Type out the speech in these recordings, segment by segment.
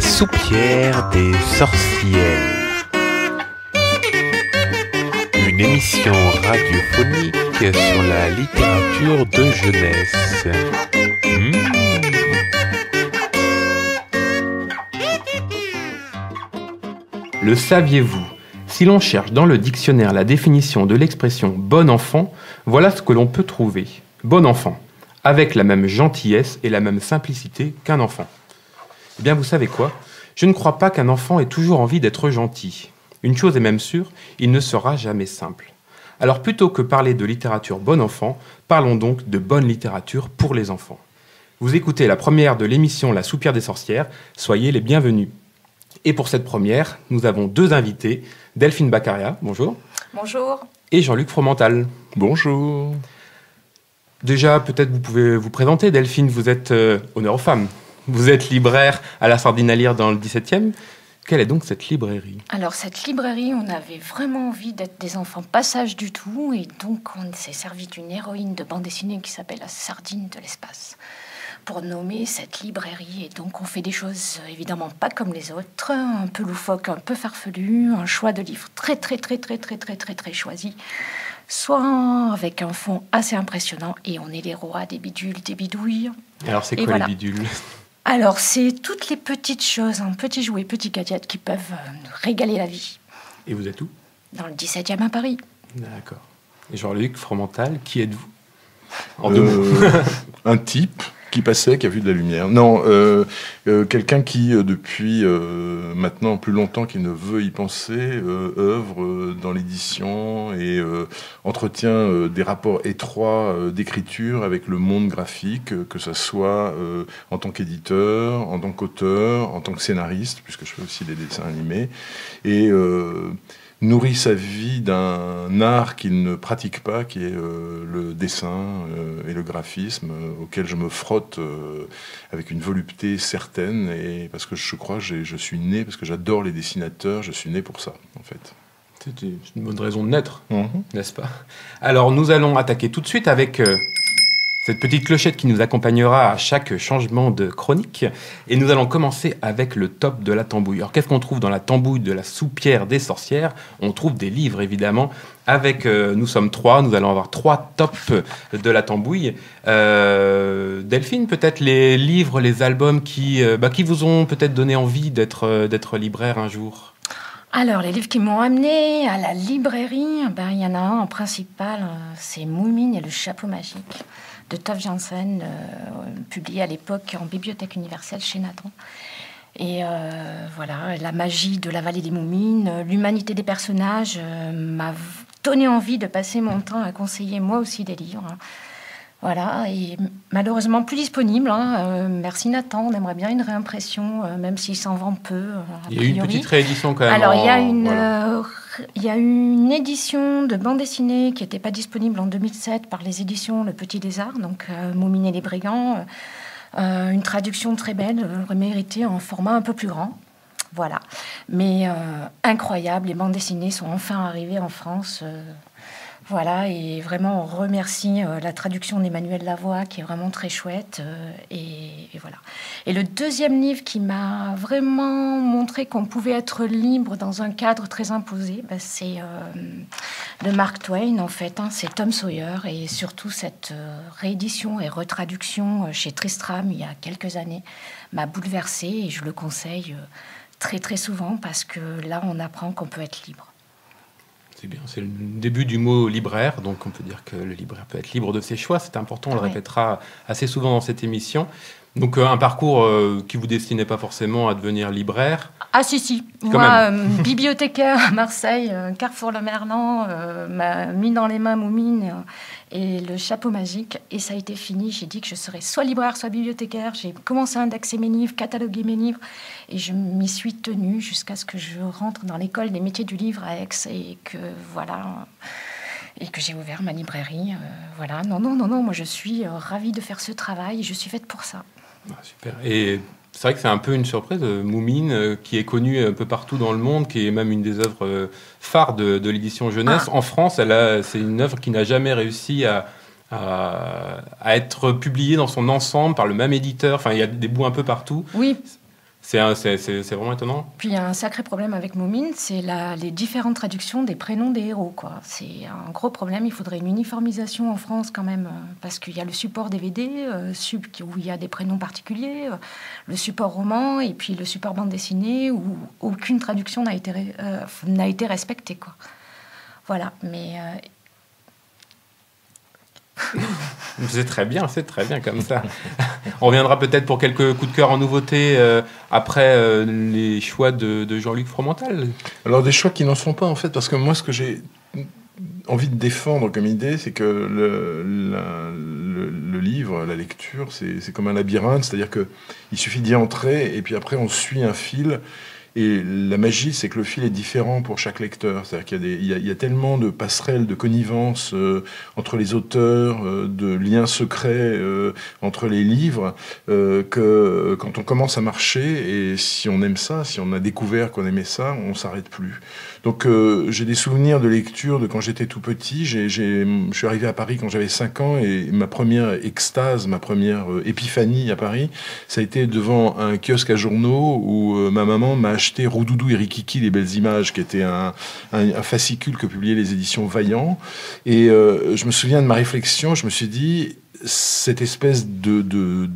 soupière des sorcières. Une émission radiophonique sur la littérature de jeunesse. Le saviez-vous ? Si l'on cherche dans le dictionnaire la définition de l'expression « bon enfant », voilà ce que l'on peut trouver. Bon enfant, avec la même gentillesse et la même simplicité qu'un enfant. Eh bien, vous savez quoi ? Je ne crois pas qu'un enfant ait toujours envie d'être gentil. Une chose est même sûre, il ne sera jamais simple. Alors plutôt que parler de littérature bon enfant, parlons donc de bonne littérature pour les enfants. Vous écoutez la première de l'émission La soupière des sorcières, soyez les bienvenus. Et pour cette première, nous avons deux invités, Delphine Baccaria, bonjour. Bonjour. Et Jean-Luc Fromental. Bonjour. Déjà, peut-être vous pouvez vous présenter, Delphine, vous êtes honneur aux femmes. Vous êtes libraire à la Sardine à lire dans le 17e. Quelle est donc cette librairie ? Alors, cette librairie, on avait vraiment envie d'être des enfants pas sages du tout. Et donc, on s'est servi d'une héroïne de bande dessinée qui s'appelle la Sardine de l'espace pour nommer cette librairie. Et donc, on fait des choses évidemment pas comme les autres, un peu loufoques, un peu farfelus, un choix de livres très choisi, soit avec un fond assez impressionnant. Et on est les rois des bidules, des bidouilles. Alors, c'est quoi voilà. Les bidules ? Alors, c'est toutes les petites choses, petits jouets, petits gadgets qui peuvent nous régaler la vie. Et vous êtes où ? Dans le 17e à Paris. D'accord. Et Jean-Luc Fromental, qui êtes-vous ? En deux mots. Un type qui passait, qui a vu de la lumière. Non, quelqu'un qui, depuis maintenant plus longtemps qu'il ne veut y penser, œuvre dans l'édition et entretient des rapports étroits d'écriture avec le monde graphique, que ce soit en tant qu'éditeur, en tant qu'auteur, en tant que scénariste, puisque je fais aussi des dessins animés, et nourrit sa vie d'un art qu'il ne pratique pas, qui est le dessin et le graphisme, auquel je me frotte avec une volupté certaine, et parce que je crois que je suis né, parce que j'adore les dessinateurs, je suis né pour ça, en fait. C'est une bonne raison de naître, n'est-ce pas ? Alors, nous allons attaquer tout de suite avec cette petite clochette qui nous accompagnera à chaque changement de chronique. Et nous allons commencer avec le top de la tambouille. Alors, qu'est-ce qu'on trouve dans la tambouille de la soupière des sorcières ? On trouve des livres, évidemment. Avec, nous sommes trois, nous allons avoir 3 tops de la tambouille. Delphine, peut-être les livres, les albums qui vous ont peut-être donné envie d'être libraire un jour ? Alors, les livres qui m'ont amené à la librairie, il y en a un en principal, c'est Moumine et le chapeau magique de Tove Jansson, publié à l'époque en bibliothèque universelle chez Nathan. Et voilà, la magie de la vallée des Moumines, l'humanité des personnages m'a donné envie de passer mon temps à conseiller moi aussi des livres. Voilà, et malheureusement plus disponible. Merci Nathan, on aimerait bien une réimpression, même s'il s'en vend peu. Il y a eu une petite réédition quand même. Alors, il y a une édition de bande dessinée qui n'était pas disponible en 2007 par les éditions Le Petit Lézard, donc Moumine et les Brigands. Une traduction très belle, méritée en format un peu plus grand. Voilà. Mais incroyable, les bandes dessinées sont enfin arrivées en France. Voilà, et vraiment, on remercie la traduction d'Emmanuel Lavoie, qui est vraiment très chouette. Et voilà. Et le deuxième livre qui m'a vraiment montré qu'on pouvait être libre dans un cadre très imposé, c'est de Mark Twain, en fait. C'est Tom Sawyer. Et surtout, cette réédition et retraduction chez Tristram, il y a quelques années, m'a bouleversée. Et je le conseille très souvent, parce que là, on apprend qu'on peut être libre. C'est bien, c'est le début du mot libraire, donc on peut dire que le libraire peut être libre de ses choix, c'est important, on le répétera assez souvent dans cette émission. Donc un parcours qui vous destinait pas forcément à devenir libraire. Ah si, moi bibliothécaire à Marseille, Carrefour Le Merlan, m'a mis dans les mains Moumine et le chapeau magique, et ça a été fini. J'ai dit que je serais soit libraire, soit bibliothécaire. J'ai commencé à indexer mes livres, cataloguer mes livres, et je m'y suis tenue jusqu'à ce que je rentre dans l'école des métiers du livre à Aix, et que voilà, et que j'ai ouvert ma librairie. Voilà, non, moi je suis ravie de faire ce travail, et je suis faite pour ça. Ah, super. Et c'est vrai que c'est un peu une surprise, Moumine, qui est connue un peu partout dans le monde, qui est même une des œuvres phares de l'édition jeunesse. En France, c'est une œuvre qui n'a jamais réussi à être publiée dans son ensemble par le même éditeur. Enfin, il y a des bouts un peu partout. Oui. C'est vraiment étonnant. Puis il y a un sacré problème avec Moumine, c'est les différentes traductions des prénoms des héros, quoi. C'est un gros problème, il faudrait une uniformisation en France quand même, parce qu'il y a le support DVD, où il y a des prénoms particuliers, le support roman, et puis le support bande dessinée, où aucune traduction n'a été respectée, quoi. Voilà, mais... C'est très bien comme ça. On reviendra peut-être pour quelques coups de cœur en nouveauté après les choix de Jean-Luc Fromental. Alors des choix qui n'en sont pas en fait, parce que moi ce que j'ai envie de défendre comme idée, c'est que le livre, la lecture, c'est comme un labyrinthe, c'est-à-dire qu'il suffit d'y entrer et puis après on suit un fil. Et la magie, c'est que le fil est différent pour chaque lecteur. C'est-à-dire qu'il y a tellement de passerelles, de connivences entre les auteurs, de liens secrets entre les livres, que quand on commence à marcher, et si on aime ça, si on a découvert qu'on aimait ça, on s'arrête plus. Donc j'ai des souvenirs de lecture de quand j'étais tout petit. Je suis arrivé à Paris quand j'avais 5 ans, et ma première extase, ma première épiphanie à Paris, ça a été devant un kiosque à journaux où ma maman m'a acheté Roudoudou et Rikiki, les belles images, qui était un fascicule que publiaient les éditions Vaillant. Et je me souviens de ma réflexion, je me suis dit, cette espèce de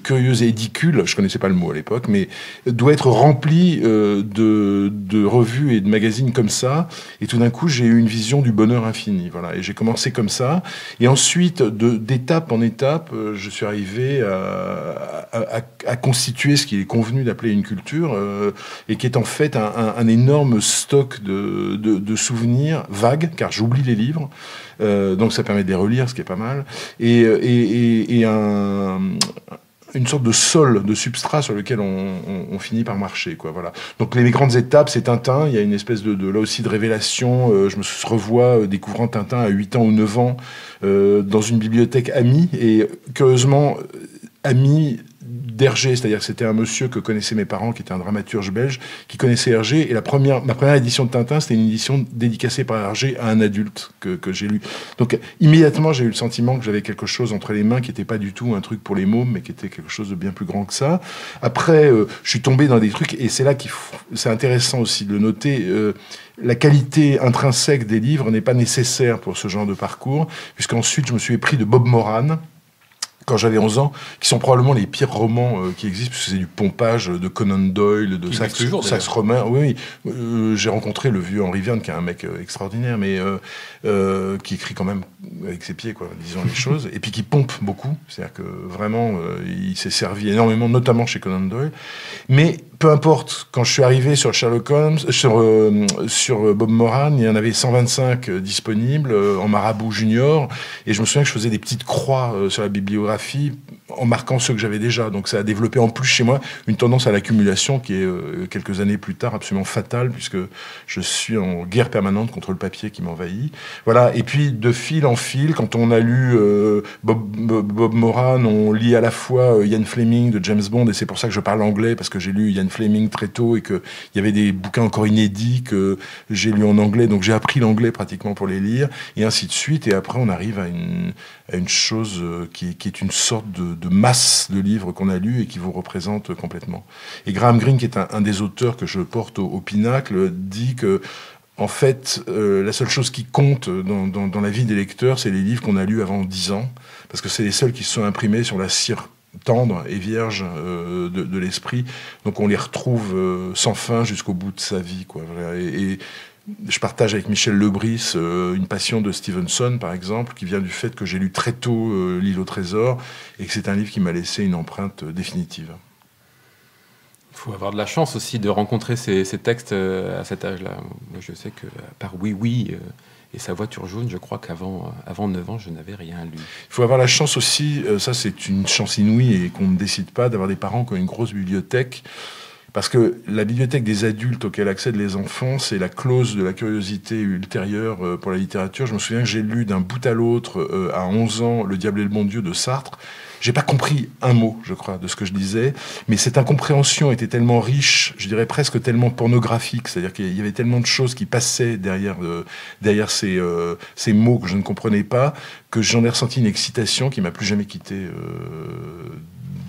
curieuse édicule, je connaissais pas le mot à l'époque, mais doit être remplie de revues et de magazines comme ça. Et tout d'un coup, j'ai eu une vision du bonheur infini. Voilà. Et j'ai commencé comme ça. Et ensuite, d'étape en étape, je suis arrivé à constituer ce qu'il est convenu d'appeler une culture, et qui est en fait un énorme stock de souvenirs vagues, car j'oublie les livres. Donc ça permet de les relire, ce qui est pas mal. Et une sorte de sol, de substrat sur lequel on finit par marcher, quoi. Voilà. Donc les grandes étapes, c'est Tintin. Il y a une espèce là aussi de révélation. Je me revois découvrant Tintin à 8 ans ou 9 ans dans une bibliothèque amie. Et curieusement, amie d'Hergé, c'est-à-dire que c'était un monsieur que connaissaient mes parents, qui était un dramaturge belge, qui connaissait Hergé. Et ma première édition de Tintin, c'était une édition dédicacée par Hergé à un adulte que j'ai lu. Donc immédiatement, j'ai eu le sentiment que j'avais quelque chose entre les mains qui n'était pas du tout un truc pour les mômes, mais qui était quelque chose de bien plus grand que ça. Après, je suis tombé dans des trucs, et c'est là c'est intéressant aussi de le noter. La qualité intrinsèque des livres n'est pas nécessaire pour ce genre de parcours, puisqu'ensuite, je me suis épris de Bob Moran, quand j'avais 11 ans, qui sont probablement les pires romans qui existent, parce que c'est du pompage de Conan Doyle, de Sax Rohmer. Oui, j'ai rencontré le vieux Henri Verne, qui est un mec extraordinaire, mais qui écrit quand même avec ses pieds, quoi, disons les choses, et puis qui pompe beaucoup. C'est-à-dire que vraiment, il s'est servi énormément, notamment chez Conan Doyle. Mais peu importe, quand je suis arrivé sur Sherlock Holmes, sur Bob Moran, il y en avait 125 disponibles en marabout junior, et je me souviens que je faisais des petites croix sur la bibliographie en marquant ceux que j'avais déjà. Donc ça a développé en plus chez moi une tendance à l'accumulation qui est quelques années plus tard absolument fatale, puisque je suis en guerre permanente contre le papier qui m'envahit. Voilà. Et puis de fil en fil, quand on a lu Bob Moran, on lit à la fois Ian Fleming de James Bond, et c'est pour ça que je parle anglais, parce que j'ai lu Ian Fleming très tôt et qu'il y avait des bouquins encore inédits que j'ai lus en anglais, donc j'ai appris l'anglais pratiquement pour les lire, et ainsi de suite. Et après on arrive à une chose qui est une sorte de masse de livres qu'on a lus et qui vous représente complètement. Et Graham Greene, qui est un des auteurs que je porte au pinacle, dit que en fait, la seule chose qui compte dans la vie des lecteurs, c'est les livres qu'on a lus avant 10 ans, parce que c'est les seuls qui se sont imprimés sur la cire tendre et vierge de l'esprit. Donc on les retrouve sans fin jusqu'au bout de sa vie, quoi. Et je partage avec Michel Lebris une passion de Stevenson, par exemple, qui vient du fait que j'ai lu très tôt L'île au trésor, et que c'est un livre qui m'a laissé une empreinte définitive. Il faut avoir de la chance aussi de rencontrer ces textes à cet âge-là. Moi, je sais que, à part Oui et Sa voiture jaune, je crois qu'avant 9 ans, je n'avais rien lu. Il faut avoir la chance aussi, ça c'est une chance inouïe et qu'on ne décide pas, d'avoir des parents qui ont une grosse bibliothèque. Parce que la bibliothèque des adultes auxquels accèdent les enfants, c'est la clause de la curiosité ultérieure pour la littérature. Je me souviens que j'ai lu d'un bout à l'autre, à 11 ans, Le diable et le bon Dieu de Sartre. J'ai pas compris un mot, je crois, de ce que je disais, mais cette incompréhension était tellement riche, je dirais presque tellement pornographique, c'est-à-dire qu'il y avait tellement de choses qui passaient derrière ces mots que je ne comprenais pas, que j'en ai ressenti une excitation qui m'a plus jamais quitté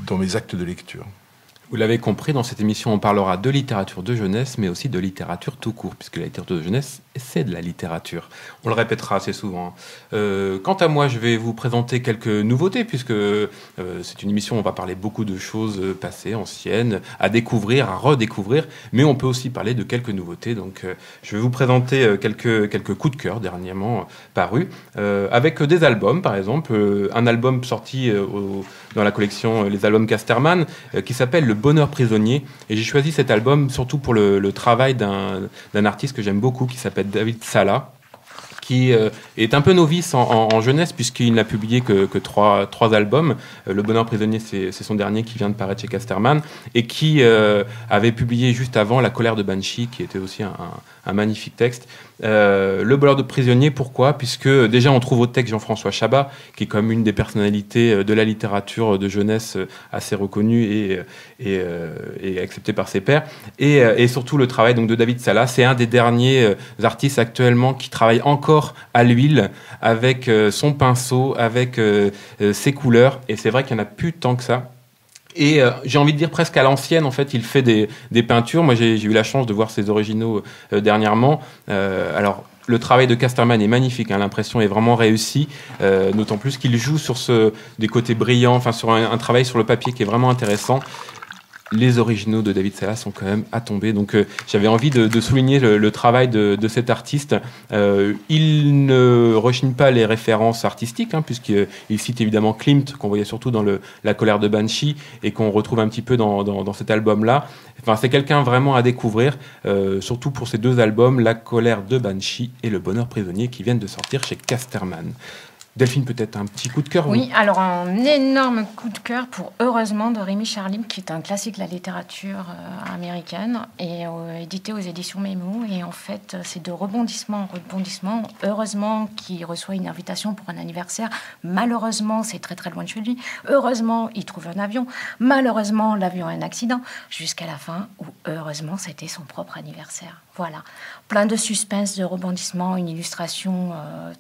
dans mes actes de lecture. Vous l'avez compris, dans cette émission, on parlera de littérature de jeunesse, mais aussi de littérature tout court, puisque la littérature de jeunesse, c'est de la littérature. On le répétera assez souvent. Quant à moi, je vais vous présenter quelques nouveautés, puisque c'est une émission où on va parler beaucoup de choses passées, anciennes, à découvrir, à redécouvrir, mais on peut aussi parler de quelques nouveautés. Donc, je vais vous présenter quelques coups de cœur dernièrement parus, avec des albums, par exemple. Un album sorti dans la collection Les Albums Casterman, qui s'appelle Le Bonheur prisonnier. Et j'ai choisi cet album surtout pour le travail d'un artiste que j'aime beaucoup, qui s'appelle David Sala, qui est un peu novice en jeunesse, puisqu'il n'a publié que trois albums. Le Bonheur prisonnier, c'est son dernier qui vient de paraître chez Casterman, et qui avait publié juste avant La colère de Banshee, qui était aussi un magnifique texte. Le Bonheur de prisonnier, pourquoi ? Puisque déjà on trouve au texte Jean-François Chabat, qui est comme une des personnalités de la littérature de jeunesse assez reconnue et acceptée par ses pairs, et surtout le travail donc de David Sala. C'est un des derniers artistes actuellement qui travaille encore à l'huile, avec son pinceau, avec ses couleurs, et c'est vrai qu'il n'y en a plus tant que ça. Et j'ai envie de dire presque à l'ancienne, en fait, il fait des peintures. Moi, j'ai eu la chance de voir ses originaux dernièrement. Alors, le travail de Casterman est magnifique, hein, l'impression est vraiment réussie, d'autant plus qu'il joue sur des côtés brillants, enfin sur un travail sur le papier qui est vraiment intéressant. Les originaux de David Sala sont quand même à tomber. Donc j'avais envie de souligner le travail de cet artiste. Il ne rechigne pas les références artistiques, hein, puisqu'il cite évidemment Klimt, qu'on voyait surtout dans La colère de Banshee, et qu'on retrouve un petit peu dans cet album-là. Enfin, c'est quelqu'un vraiment à découvrir, surtout pour ces deux albums, La colère de Banshee et Le bonheur prisonnier, qui viennent de sortir chez Casterman. Delphine, peut-être un petit coup de cœur? Oui, alors un énorme coup de cœur pour Heureusement de Rémi Charlym, qui est un classique de la littérature américaine et édité aux éditions Mémo. Et en fait, c'est de rebondissement en rebondissement. Heureusement qu'il reçoit une invitation pour un anniversaire. Malheureusement, c'est très très loin de chez lui. Heureusement, il trouve un avion. Malheureusement, l'avion a un accident. Jusqu'à la fin, où heureusement, c'était son propre anniversaire. Voilà, plein de suspense, de rebondissement, une illustration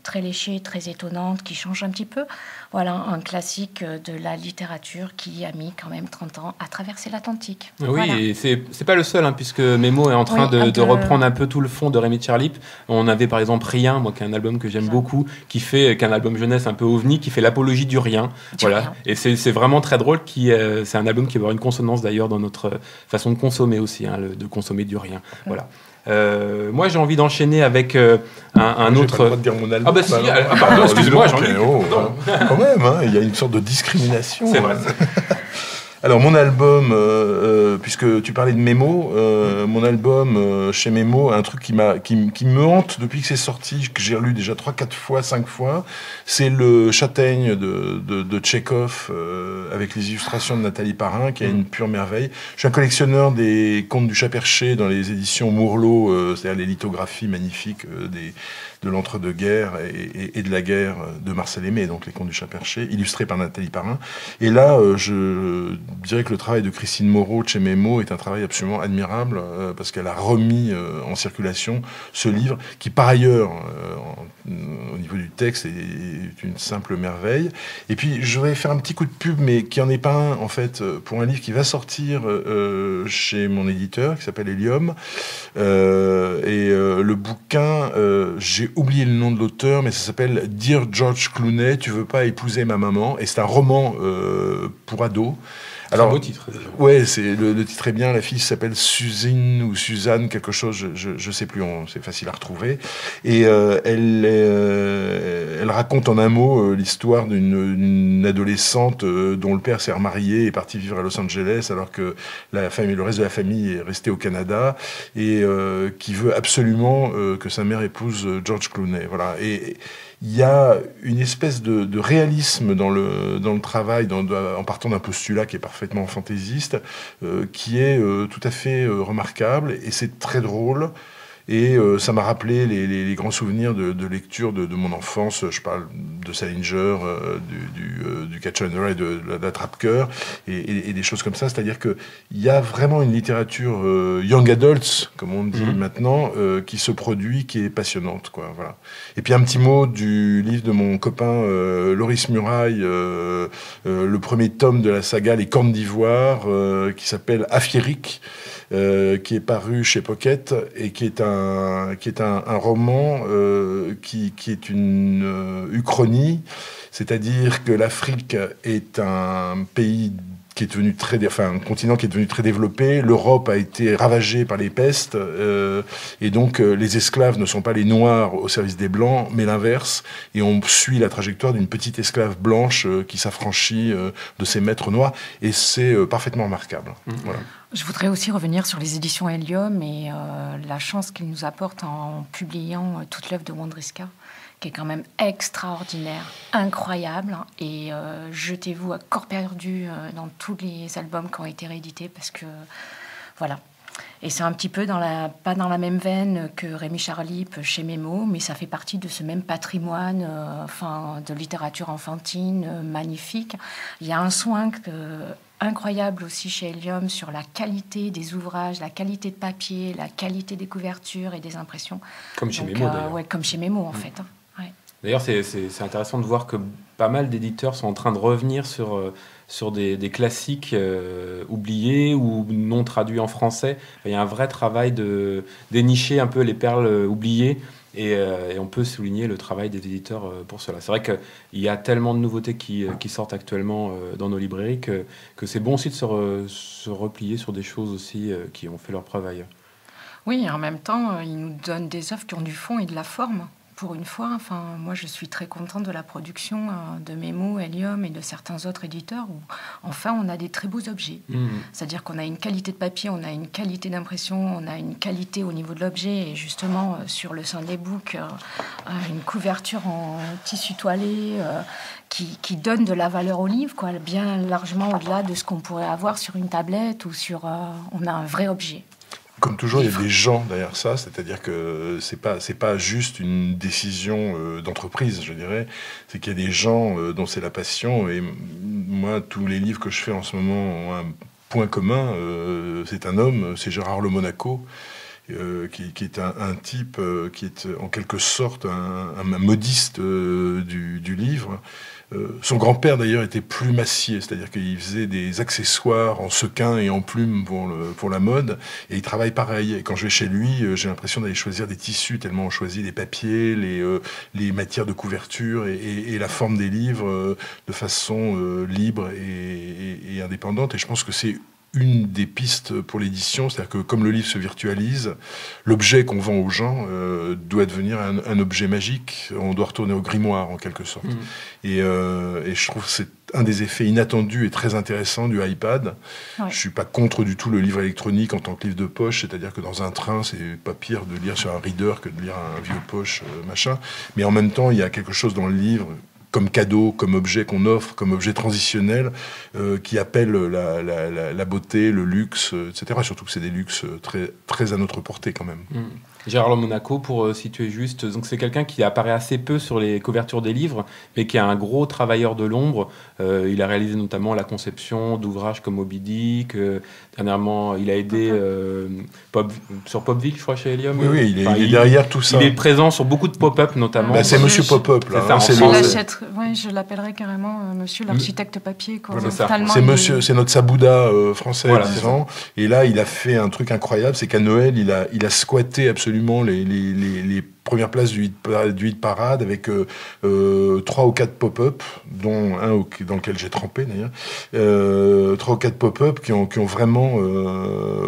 très léchée, très étonnante, qui change un petit peu. Voilà, un classique de la littérature qui a mis quand même 30 ans à traverser l'Atlantique. Oui, voilà. Et c'est pas le seul, hein, puisque Mémo est en train de reprendre un peu tout le fond de Rémi Charlym. On avait par exemple Rien, moi qui est un album que j'aime beaucoup, qui est un album jeunesse un peu ovni, qui fait l'apologie du rien. Voilà. Et c'est vraiment très drôle. C'est un album qui va avoir une consonance d'ailleurs dans notre façon de consommer aussi, hein, de consommer du rien. Voilà. Moi j'ai envie d'enchaîner avec un autre. Pas le droit de dire mon album. Ah bah si, pardon, excuse-moi, j'en ai. Quand même, hein, il y a une sorte de discrimination. C'est vrai. Alors mon album, puisque tu parlais de Mémo, mon album chez Mémo, un truc qui me hante depuis que c'est sorti, que j'ai relu déjà 3-4 fois, 5 fois, c'est le Châtaigne de Tchekhov, avec les illustrations de Nathalie Parrain, qui est une pure merveille. Je suis un collectionneur des contes du Chat-Perché dans les éditions Mourlot, c'est-à-dire les lithographies magnifiques de l'entre-deux-guerres et de la guerre de Marcel Aimé, donc les contes du Chat-Perché, illustrés par Nathalie Parrain. Et là, je dirais que le travail de Christine Moreau de chez Mémo est un travail absolument admirable, parce qu'elle a remis en circulation ce livre, qui par ailleurs, au niveau du texte, est une simple merveille. Et puis, je voudrais faire un petit coup de pub, mais qui n'en est pas un, en fait, pour un livre qui va sortir chez mon éditeur, qui s'appelle Helium. Le bouquin, j'ai oublié le nom de l'auteur, mais ça s'appelle Dear George Clooney, tu veux pas épouser ma maman, et c'est un roman pour ados. Alors, un beau titre. Ouais, le titre est bien. La fille s'appelle Suzanne ou Suzanne quelque chose, je sais plus. C'est facile à retrouver. Et elle raconte en un mot l'histoire d'une adolescente dont le père s'est remarié et est parti vivre à Los Angeles alors que le reste de la famille est resté au Canada et qui veut absolument que sa mère épouse George Clooney. Voilà. Et il y a une espèce de réalisme dans le travail, en partant d'un postulat qui est parfaitement fantaisiste, qui est tout à fait remarquable, et c'est très drôle. Et ça m'a rappelé les grands souvenirs de lecture de mon enfance. Je parle de Salinger, du Catcher in the Rye, de l'attrape-cœur, et des choses comme ça. C'est-à-dire qu'il y a vraiment une littérature young adults, comme on dit maintenant, qui se produit, qui est passionnante, quoi. Voilà. Et puis un petit mot du livre de mon copain Loris Muraille, le premier tome de la saga Les Cornes d'Ivoire, qui s'appelle Afiéric, qui est paru chez Pocket et qui est un roman qui est une uchronie, c'est-à-dire que l'Afrique est un pays qui est devenu un continent qui est devenu très développé. L'Europe a été ravagée par les pestes, et donc les esclaves ne sont pas les Noirs au service des Blancs, mais l'inverse. Et on suit la trajectoire d'une petite esclave blanche qui s'affranchit de ses maîtres noirs, et c'est parfaitement remarquable. Voilà. Je voudrais aussi revenir sur les éditions Helium et la chance qu'ils nous apportent en publiant toute l'œuvre de Wondriska, qui est quand même extraordinaire, incroyable. Et jetez-vous à corps perdu dans tous les albums qui ont été réédités, parce que voilà. Et c'est un petit peu pas dans la même veine que Rémi Charlip chez Mémo, mais ça fait partie de ce même patrimoine de littérature enfantine magnifique. Il y a un soin incroyable aussi chez Helium sur la qualité des ouvrages, la qualité de papier, la qualité des couvertures et des impressions. Comme chez Mémo, d'ailleurs. Ouais, comme chez Mémo, en fait. Ouais. D'ailleurs, c'est intéressant de voir que pas mal d'éditeurs sont en train de revenir sur des classiques oubliés ou non traduits en français. Il y a un vrai travail de dénicher un peu les perles oubliées, et on peut souligner le travail des éditeurs pour cela. C'est vrai qu'il y a tellement de nouveautés qui sortent actuellement dans nos librairies que c'est bon aussi de se replier sur des choses aussi qui ont fait leur preuve ailleurs. Oui, et en même temps, ils nous donnent des œuvres qui ont du fond et de la forme. Pour une fois, moi je suis très contente de la production de Mémo, Helium et de certains autres éditeurs où enfin on a des très beaux objets. C'est-à-dire qu'on a une qualité de papier, on a une qualité d'impression, on a une qualité au niveau de l'objet, et justement sur le Sunday Book, une couverture en tissu toilé qui donne de la valeur au livre, quoi, bien largement au-delà de ce qu'on pourrait avoir sur une tablette ou sur... on a un vrai objet. Comme toujours, il y a des gens derrière ça, c'est-à-dire que c'est pas juste une décision d'entreprise, je dirais. C'est qu'il y a des gens dont c'est la passion. Et moi, tous les livres que je fais en ce moment ont un point commun. C'est un homme, c'est Gérard Le Monaco, qui est un type qui est en quelque sorte un modiste du livre. Son grand-père, d'ailleurs, était plumassier, c'est-à-dire qu'il faisait des accessoires en sequin et en plume pour la mode, et il travaille pareil. Et quand je vais chez lui, j'ai l'impression d'aller choisir des tissus, tellement on choisit les papiers, les matières de couverture et la forme des livres de façon libre et indépendante. Et je pense que c'est une des pistes pour l'édition, c'est-à-dire que comme le livre se virtualise, l'objet qu'on vend aux gens doit devenir un objet magique. On doit retourner au grimoire, en quelque sorte. Et je trouve que c'est un des effets inattendus et très intéressants du iPad. Ouais. Je suis pas contre du tout le livre électronique en tant que livre de poche, c'est-à-dire que dans un train, c'est pas pire de lire sur un reader que de lire un vieux poche, machin. Mais en même temps, il y a quelque chose dans le livre, comme cadeau, comme objet qu'on offre, comme objet transitionnel, qui appelle la beauté, le luxe, etc. Surtout que c'est des luxes très, très à notre portée quand même. Gérard Le Monaco, pour situer juste, donc c'est quelqu'un qui apparaît assez peu sur les couvertures des livres, mais qui est un gros travailleur de l'ombre. Il a réalisé notamment la conception d'ouvrages comme Moby Dick. Dernièrement, il a aidé sur Popville, je crois, chez Helium. Oui, il est derrière tout ça. Il est présent sur beaucoup de pop-up, notamment. C'est Monsieur Pop-up, là. Je l'appellerais carrément Monsieur l'architecte papier. Quoi. C'est notre Sabouda français, voilà, disons. Et là, il a fait un truc incroyable, c'est qu'à Noël, il a squatté absolument les première place du hit parade avec 3 ou 4 pop-up, dont un dans lequel j'ai trempé d'ailleurs, 3 ou 4 pop-up qui ont vraiment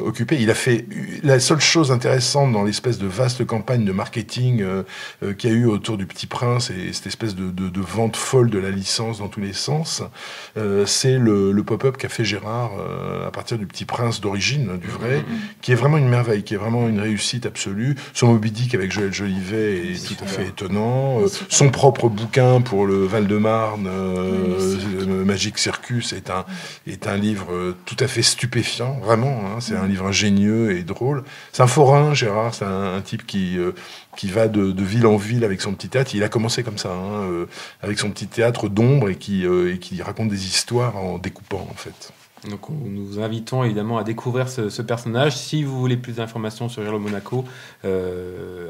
occupé. Il a fait la seule chose intéressante dans l'espèce de vaste campagne de marketing qu'il y a eu autour du Petit Prince et cette espèce de vente folle de la licence dans tous les sens, c'est le pop-up qu'a fait Gérard à partir du Petit Prince d'origine, du vrai, qui est vraiment une merveille, qui est vraiment une réussite absolue. Son Moby Dick avec Joël Jolivet, vivait est tout à fait étonnant. Son propre bouquin pour le Val-de-Marne, Magic Circus, est un livre tout à fait stupéfiant, vraiment. Hein, c'est un livre ingénieux et drôle. C'est un forain, Gérard, c'est un type qui va de ville en ville avec son petit théâtre. Il a commencé comme ça, avec son petit théâtre d'ombre et qui raconte des histoires en découpant, en fait. Donc nous vous invitons évidemment à découvrir ce personnage. Si vous voulez plus d'informations sur Gérald Monaco,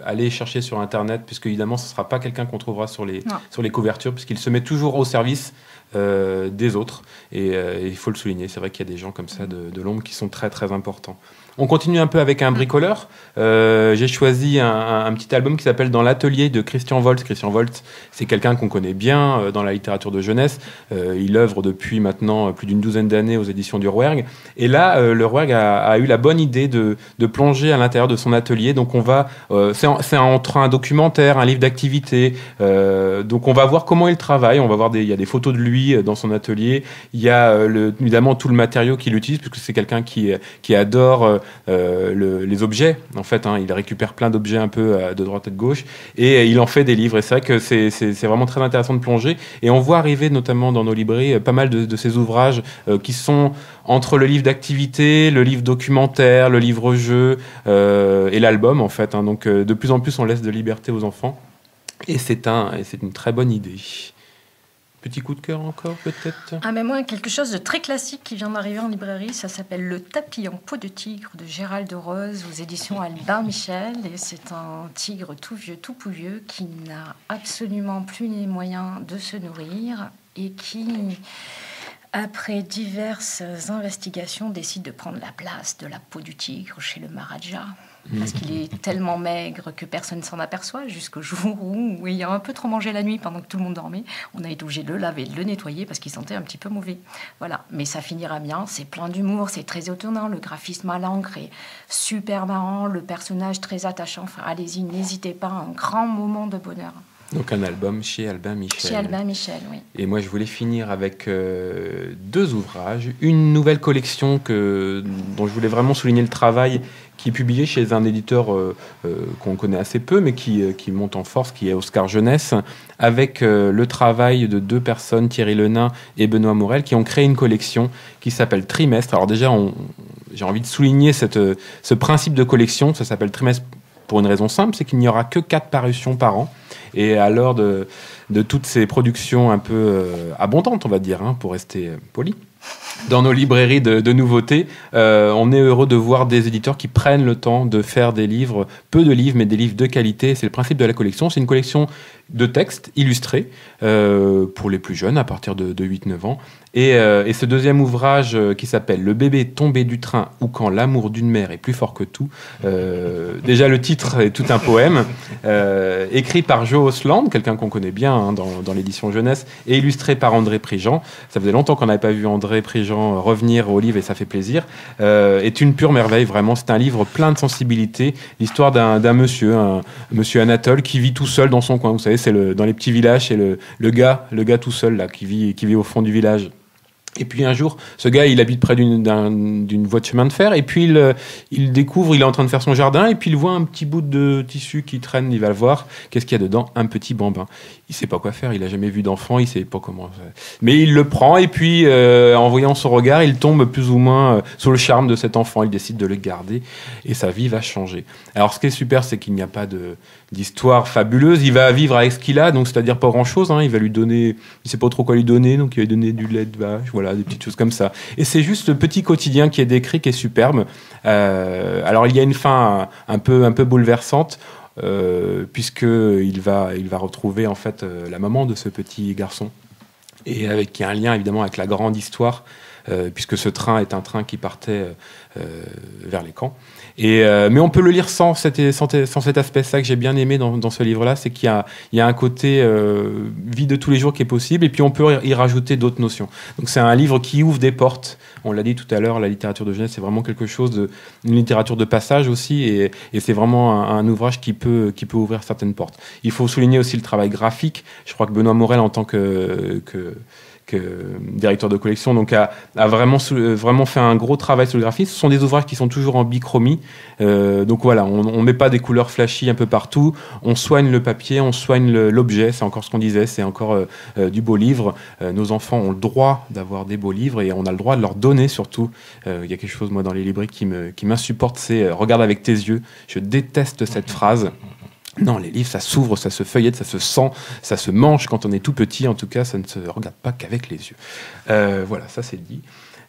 allez chercher sur Internet, puisque évidemment ce ne sera pas quelqu'un qu'on trouvera sur les couvertures, puisqu'il se met toujours au service des autres. Et il faut le souligner, c'est vrai qu'il y a des gens comme ça de l'ombre qui sont très très importants. On continue un peu avec un bricoleur. J'ai choisi un petit album qui s'appelle Dans l'atelier de Christian Volz. Christian Volz, c'est quelqu'un qu'on connaît bien dans la littérature de jeunesse. Il œuvre depuis maintenant plus d'une douzaine d'années aux éditions du Rouergue. Et là, le Rouergue a eu la bonne idée de plonger à l'intérieur de son atelier. Donc on va, c'est entre un documentaire, un livre d'activité. Donc on va voir comment il travaille. On va voir il y a des photos de lui dans son atelier. Il y a évidemment tout le matériau qu'il utilise, puisque c'est quelqu'un qui adore les objets, en fait, il récupère plein d'objets un peu de droite et de gauche, et il en fait des livres, et c'est vrai que c'est vraiment très intéressant de plonger, et on voit arriver notamment dans nos librairies pas mal de ces ouvrages qui sont entre le livre d'activité, le livre documentaire, le livre-jeu et l'album, en fait, donc de plus en plus on laisse de liberté aux enfants, et c'est une très bonne idée. Petit coup de cœur encore, peut-être ? Ah, mais moi, quelque chose de très classique qui vient d'arriver en librairie, ça s'appelle Le tapis en peau de tigre de Gérald de Rose aux éditions Albin Michel. Et c'est un tigre tout vieux, tout pouilleux, qui n'a absolument plus les moyens de se nourrir et qui, après diverses investigations, décide de prendre la place de la peau du tigre chez le Maharaja. Parce qu'il est tellement maigre que personne ne s'en aperçoit, jusqu'au jour où, ayant un peu trop mangé la nuit pendant que tout le monde dormait, on a été obligé de le laver, de le nettoyer parce qu'il sentait un petit peu mauvais. Voilà, mais ça finira bien, c'est plein d'humour, c'est très étonnant, le graphisme à l'encre est super marrant, le personnage très attachant. Enfin, allez-y, n'hésitez pas, un grand moment de bonheur. Donc un album chez Albin Michel. Chez Albin Michel, oui. Et moi, je voulais finir avec deux ouvrages. Une nouvelle collection dont je voulais vraiment souligner le travail, qui est publié chez un éditeur qu'on connaît assez peu, mais qui monte en force, qui est Oscar Jeunesse, avec le travail de deux personnes, Thierry Lenain et Benoît Morel, qui ont créé une collection qui s'appelle Trimestre. Alors déjà, j'ai envie de souligner ce principe de collection. Ça s'appelle Trimestre pour une raison simple, c'est qu'il n'y aura que 4 parutions par an. Et à l'heure de toutes ces productions un peu abondantes, on va dire, pour rester poli, dans nos librairies de nouveautés, on est heureux de voir des éditeurs qui prennent le temps de faire des livres, peu de livres, mais des livres de qualité. C'est le principe de la collection. C'est une collection de textes illustrés pour les plus jeunes, à partir de 8-9 ans. Et ce deuxième ouvrage qui s'appelle « Le bébé tombé du train ou quand l'amour d'une mère est plus fort que tout ». Déjà, le titre est tout un poème, écrit par Jo Osland, quelqu'un qu'on connaît bien dans l'édition jeunesse, et illustré par André Prigent. Ça faisait longtemps qu'on n'avait pas vu André Prigent revenir au livre et ça fait plaisir. Est une pure merveille, vraiment. C'est un livre plein de sensibilité. L'histoire d'un monsieur, monsieur Anatole, qui vit tout seul dans son coin. Vous savez, c'est dans les petits villages, c'est le gars tout seul là, qui vit au fond du village. Et puis un jour, ce gars, il habite près d'une voie de chemin de fer, et puis il découvre, il est en train de faire son jardin, et puis il voit un petit bout de tissu qui traîne, il va le voir, qu'est-ce qu'il y a dedans ? Un petit bambin. Il sait pas quoi faire, il a jamais vu d'enfant, il sait pas comment... Mais il le prend, et puis en voyant son regard, il tombe plus ou moins sous le charme de cet enfant, il décide de le garder, et sa vie va changer. Alors ce qui est super, c'est qu'il n'y a pas d'histoire fabuleuse, il va vivre avec ce qu'il a, donc c'est-à-dire pas grand-chose, il va lui donner, il sait pas trop quoi lui donner, donc il va lui donner du lait de vache, voilà, des petites choses comme ça. Et c'est juste le petit quotidien qui est décrit, qui est superbe. Alors il y a une fin un peu bouleversante, puisqu'il va retrouver en fait la maman de ce petit garçon, et qui a un lien évidemment avec la grande histoire, puisque ce train est un train qui partait vers les camps. Mais on peut le lire sans cet aspect. Ça que j'ai bien aimé dans ce livre-là, c'est qu'il y a un côté vie de tous les jours qui est possible, et puis on peut y rajouter d'autres notions. Donc c'est un livre qui ouvre des portes. On l'a dit tout à l'heure, la littérature de jeunesse, c'est vraiment quelque chose une littérature de passage aussi, et c'est vraiment un ouvrage qui peut ouvrir certaines portes. Il faut souligner aussi le travail graphique. Je crois que Benoît Morel, en tant directeur de collection, donc a vraiment fait un gros travail sur le graphisme. Ce sont des ouvrages qui sont toujours en bichromie. Donc voilà, on met pas des couleurs flashy un peu partout. On soigne le papier, on soigne l'objet. C'est encore ce qu'on disait, c'est encore du beau livre. Nos enfants ont le droit d'avoir des beaux livres et on a le droit de leur donner surtout. Il y a quelque chose, moi, dans les librairies qui m'insupporte, c'est regarde avec tes yeux. Je déteste cette phrase. Non, les livres, ça s'ouvre, ça se feuillette, ça se sent, ça se mange quand on est tout petit. En tout cas, ça ne se regarde pas qu'avec les yeux. Voilà, ça c'est dit.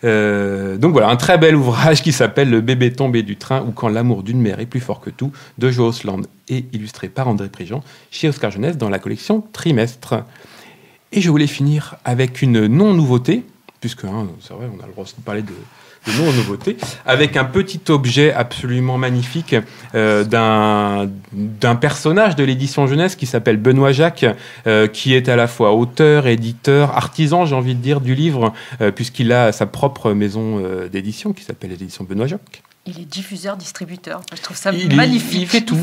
Donc voilà, un très bel ouvrage qui s'appelle Le bébé tombé du train ou Quand l'amour d'une mère est plus fort que tout, de Jo Osland et illustré par André Prigent, chez Oscar Jeunesse dans la collection Trimestre. Et je voulais finir avec une non-nouveauté, puisque c'est vrai, on a le droit de parler de non-nouveauté, avec un petit objet absolument magnifique d'un personnage de l'édition jeunesse qui s'appelle Benoît Jacques, qui est à la fois auteur, éditeur, artisan, j'ai envie de dire, du livre, puisqu'il a sa propre maison d'édition qui s'appelle l'édition Benoît Jacques. Il est diffuseur, distributeur. Je trouve ça magnifique. Il fait tout,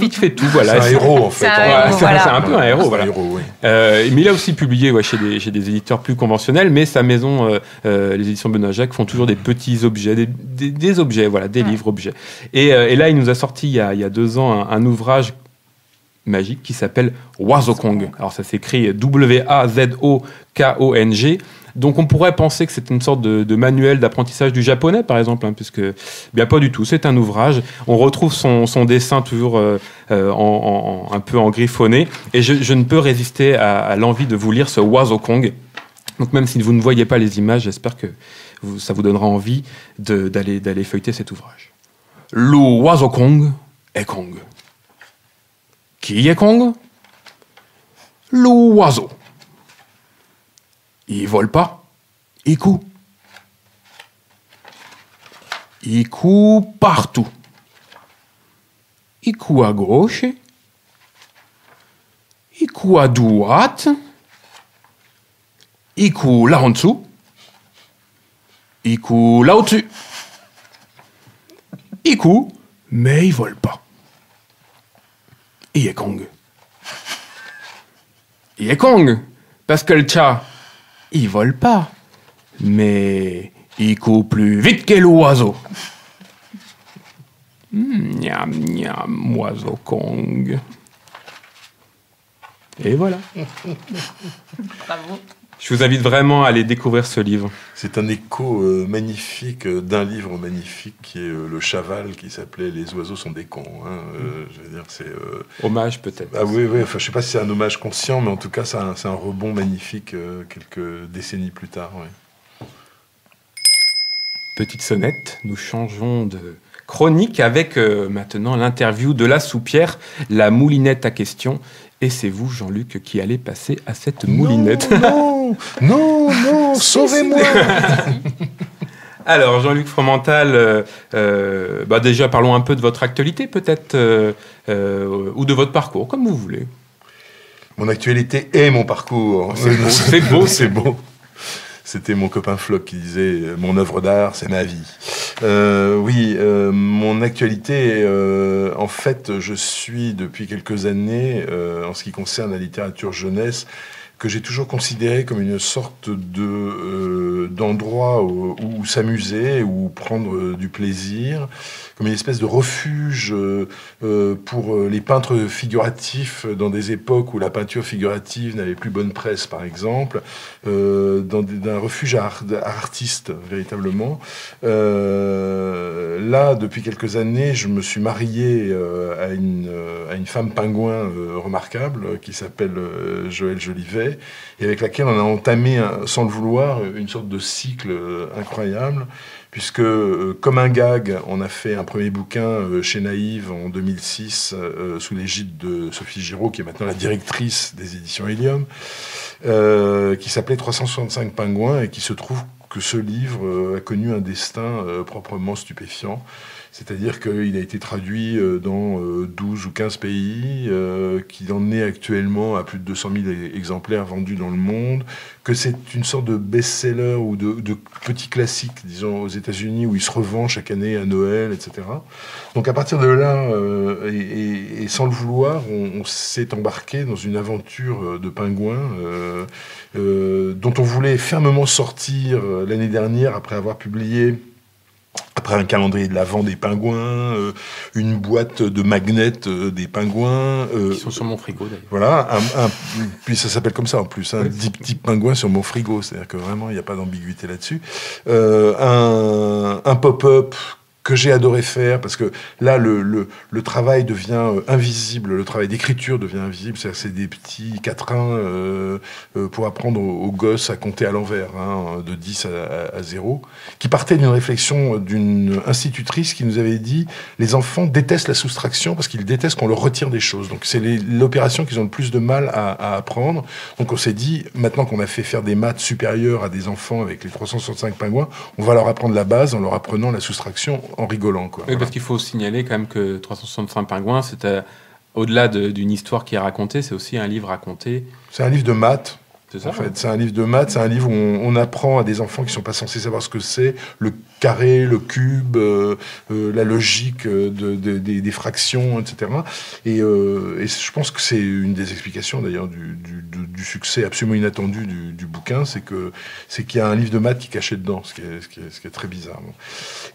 voilà. C'est un héros, en fait. C'est un peu un héros, voilà. Héros, oui. Mais il a aussi publié chez des éditeurs plus conventionnels, mais sa maison, les éditions Benoît Jacques, font toujours des petits objets, des objets, voilà, des livres-objets. Et là, il nous a sorti, il y a 2 ans, un ouvrage magique qui s'appelle Oiseau Kong. Alors, ça s'écrit W-A-Z-O-K-O-N-G. Donc on pourrait penser que c'est une sorte de manuel d'apprentissage du japonais, par exemple, puisque bien pas du tout. C'est un ouvrage. On retrouve son dessin toujours un peu en griffonné. Et je ne peux résister à l'envie de vous lire ce Oiseau Kong. Donc même si vous ne voyez pas les images, j'espère que ça vous donnera envie d'aller feuilleter cet ouvrage. L'oiseau Kong est Kong. Qui est Kong? L'oiseau. Il vole pas, il court. Il court partout. Il court à gauche, il court à droite, il court là en dessous, il court là au-dessus. Il court, mais il vole pas. Il est Kong. Il est Kong, parce que le chat, il vole pas, mais il court plus vite que l'oiseau. Miam, miam, oiseau Kong. Et voilà. Bravo. Je vous invite vraiment à aller découvrir ce livre. C'est un écho magnifique d'un livre magnifique qui est Le Chaval, qui s'appelait Les oiseaux sont des cons. Je veux dire, c'est hommage peut-être. Ah oui, enfin, je sais pas si c'est un hommage conscient, mais en tout cas, c'est un rebond magnifique quelques décennies plus tard. Ouais. Petite sonnette, nous changeons de chronique avec maintenant l'interview de la soupière, la moulinette à question. Et c'est vous, Jean-Luc, qui allez passer à cette moulinette. Non, sauvez-moi. Alors, Jean-Luc Fromental, déjà parlons un peu de votre actualité peut-être, ou de votre parcours, comme vous voulez. Mon actualité est mon parcours. C'est beau. C'est beau. C'était mon copain Flock qui disait « Mon œuvre d'art, c'est ma vie ». Mon actualité, en fait, je suis depuis quelques années, en ce qui concerne la littérature jeunesse, que j'ai toujours considéré comme une sorte d'endroit où s'amuser, où prendre du plaisir, comme une espèce de refuge pour les peintres figuratifs dans des époques où la peinture figurative n'avait plus bonne presse, par exemple, d'un refuge à artistes, véritablement. Là, depuis quelques années, je me suis marié à une femme pingouin remarquable qui s'appelle Joëlle Jolivet, et avec laquelle on a entamé, sans le vouloir, une sorte de cycle incroyable, puisque, comme un gag, on a fait un premier bouquin chez Naïve en 2006, sous l'égide de Sophie Giraud, qui est maintenant la directrice des éditions Hélium, qui s'appelait 365 pingouins, et qui se trouve que ce livre a connu un destin proprement stupéfiant, C'est-à-dire qu'il a été traduit dans 12 ou 15 pays, qu'il en est actuellement à plus de 200 000 exemplaires vendus dans le monde, que c'est une sorte de best-seller ou de petit classique, disons, aux États-Unis, où il se revend chaque année à Noël, etc. Donc à partir de là, et sans le vouloir, on s'est embarqué dans une aventure de pingouins dont on voulait fermement sortir l'année dernière, après avoir publié, après un calendrier de l'Avent des pingouins, une boîte de magnets des pingouins. Qui sont sur mon frigo, d'ailleurs. Voilà, puis ça s'appelle comme ça en plus, 10 petits pingouins sur mon frigo, c'est-à-dire que vraiment, il n'y a pas d'ambiguïté là-dessus. Un pop-up que j'ai adoré faire, parce que là, le travail devient invisible, le travail d'écriture devient invisible, c'est des petits quatrains pour apprendre aux gosses à compter à l'envers, de 10 à 0, qui partait d'une réflexion d'une institutrice qui nous avait dit « Les enfants détestent la soustraction parce qu'ils détestent qu'on leur retire des choses. » Donc c'est l'opération qu'ils ont le plus de mal à apprendre. Donc on s'est dit, maintenant qu'on a fait faire des maths supérieures à des enfants avec les 365 pingouins, on va leur apprendre la base en leur apprenant la soustraction en rigolant, quoi. Oui, voilà. parce qu'il faut signaler quand même que 365 pingouins, c'est au-delà d'une histoire qui est racontée, c'est aussi un livre raconté. C'est un livre de maths. C'est ça, en fait, c'est un livre de maths, c'est un livre où on apprend à des enfants qui sont pas censés savoir ce que c'est, le carré, le cube, la logique des fractions, etc. Et je pense que c'est une des explications d'ailleurs du succès absolument inattendu du bouquin, c'est qu'il y a un livre de maths qui est caché dedans, ce qui est très bizarre. Bon.